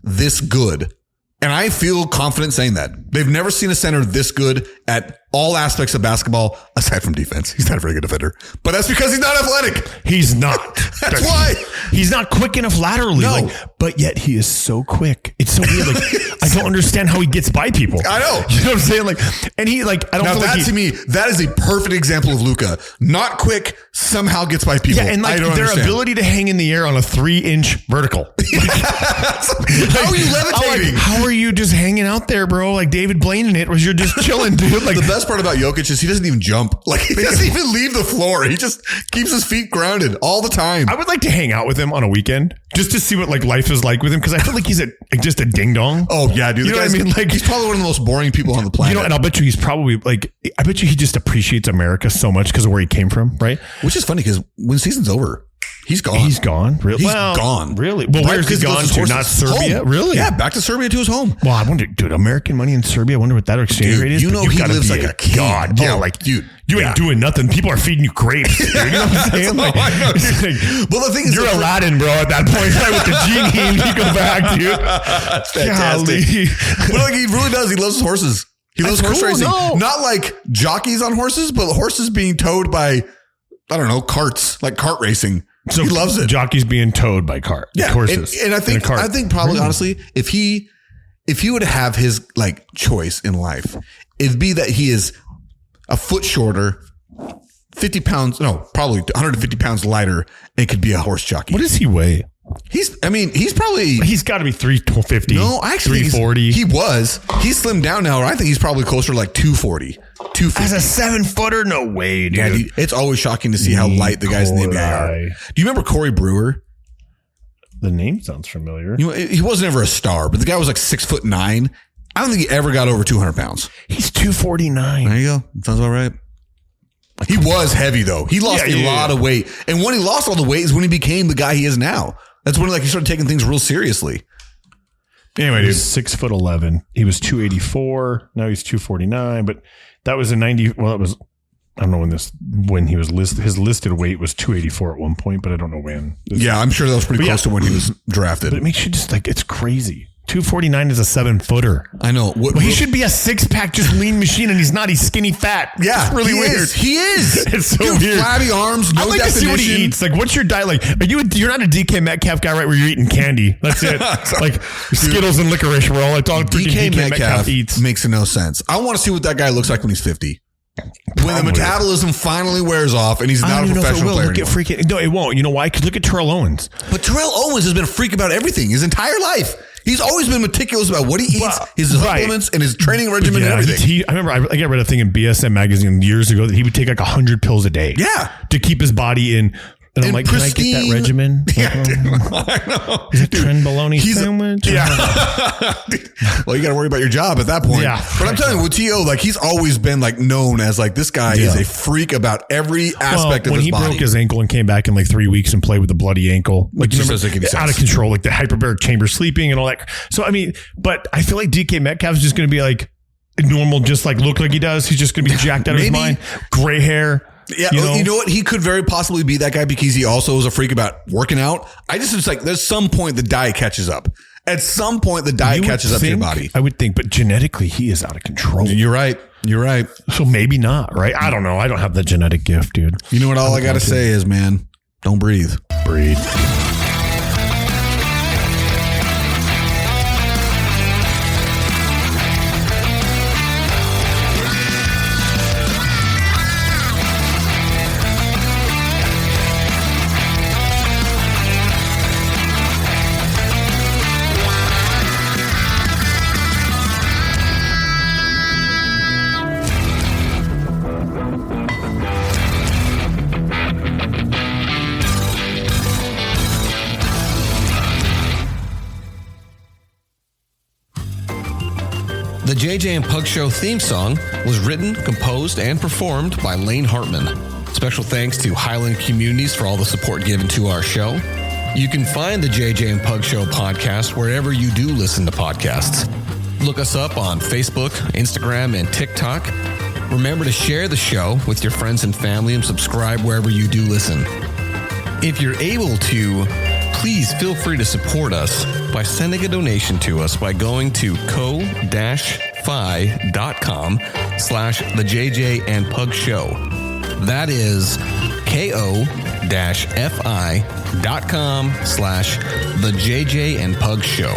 this good. And I feel confident saying that. They've never seen a center this good at all aspects of basketball, aside from defense. He's not a very good defender. But that's because he's not athletic. He's not. That's why. He's not quick enough laterally. No. But yet he is so quick. It's so weird. I don't understand how he gets by people. I know. You know what I'm saying? And he I don't now feel that like to me, that is a perfect example of Luka. Not quick, somehow gets by people. Yeah, and I don't their understand. ability to hang in the air on a 3-inch vertical. How are you levitating? How are you just hanging out there, bro? Like David Blaine in it was you're just chilling, dude. Like the best part about Jokic is he doesn't even jump. Like he doesn't even leave the floor. He just keeps his feet grounded all the time. I would like to hang out with him on a weekend just to see what life is like with him because I feel like he's just a ding dong. Oh yeah, dude. You know what I mean? He's probably one of the most boring people on the planet. And I'll bet you he's probably I bet you he just appreciates America so much because of where he came from, right? Which is funny because when the season's over, he's gone. He's gone. Really? He's gone. Really? Well, where's he gone to? Not Serbia? Home. Really? Yeah, back to Serbia to his home. Well, I wonder, dude, American money in Serbia. I wonder what that exchange rate is. You know he lives like a king. God. Yeah, dude. You ain't doing nothing. People are feeding you grapes. Dude. You know what I'm saying? Well, the thing is, you're Aladdin, bro. At that point, right, with the genie, and you go back, dude. That's fantastic. But he really does. He loves his horses. He loves horse racing. No. Not like jockeys on horses, but horses being towed by, I don't know, carts, like kart racing. So he loves it. Jockeys being towed by horses. And I think probably honestly, if he would have his choice in life, it'd be that he is a foot shorter, 50 pounds, no, probably 150 pounds lighter, and could be a horse jockey. What does he weigh? He's got to be 350. No, actually 340. He's slimmed down now. I think he's probably closer to 240, 250. As a 7-footer? No way, dude. Yeah, dude, it's always shocking to see how light the guys in the NBA are. Do you remember Corey Brewer? The name sounds familiar. He wasn't ever a star, but the guy was 6'9". I don't think he ever got over 200 pounds. He's 249. There you go. Sounds about right. He was heavy though. He lost a lot of weight. And when he lost all the weight is when he became the guy he is now. That's when he started taking things real seriously. Anyway, dude. 6'11". He was 284. Now he's 249. But that was a 90. Well, that was, I don't know when he was listed. His listed weight was 284 at one point, but I don't know when. I'm sure that was pretty close to when he was drafted. But it makes you just it's crazy. 249 is a 7-footer. I know. He should be a 6-pack, just lean machine, and he's not. He's skinny fat. Yeah, it's really weird. He is. It's so weird. Flabby arms. No I'd like definition. to see what he eats. What's your diet like? You're not a DK Metcalf guy, right? Where you're eating candy. That's it. Skittles and licorice. We're all all DK Metcalf eats. Makes no sense. I want to see what that guy looks like when he's 50. When the metabolism finally wears off and he's not a professional player anymore. No, it won't. You know why? Because look at Terrell Owens. But Terrell Owens has been a freak about everything his entire life. He's always been meticulous about what he eats, his supplements, and his training regimen and everything. I remember I read a thing in BSM magazine years ago that he would take 100 pills a day. Yeah. To keep his body in And I'm like, pristine, can I get that regimen? Yeah, dude, I know. Is it trenbolone sandwich? Yeah. Well, you got to worry about your job at that point. Yeah. But I'm telling you, with T.O., like, he's always been like known as like, this guy is a freak about every aspect of his body. When he broke his ankle and came back in like 3 weeks and played with a bloody ankle, like, just doesn't make any sense. Out of control, like the hyperbaric chamber sleeping and all that. So, I mean, but I feel like DK Metcalf is just going to be like normal, just like look like he does. He's just going to be jacked out of his mind, gray hair. Yeah, you know what? He could very possibly be that guy because he also is a freak about working out. I just, it's like, there's some point the diet catches up. At some point, the diet catches up to your body. I would think, but genetically, he is out of control. You're right. You're right. So maybe not, right? I don't know. I don't have the genetic gift, dude. You know what? All I got to say is, man, don't breathe. Breathe. The JJ and Pug Show theme song was written, composed, and performed by Lane Hartman. Special thanks to Highland Communities for all the support given to our show. You can find the JJ and Pug Show podcast wherever you do listen to podcasts. Look us up on Facebook, Instagram, and TikTok. Remember to share the show with your friends and family and subscribe wherever you do listen. If you're able to, please feel free to support us by sending a donation to us by going to ko-fi.com/the JJ and Pug Show. That is ko-fi.com/the JJ and Pug Show.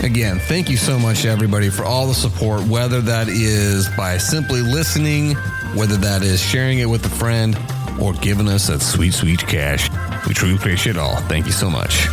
Again, thank you so much, everybody, for all the support, whether that is by simply listening, whether that is sharing it with a friend, or giving us that sweet, sweet cash. We truly appreciate it all. Thank you so much.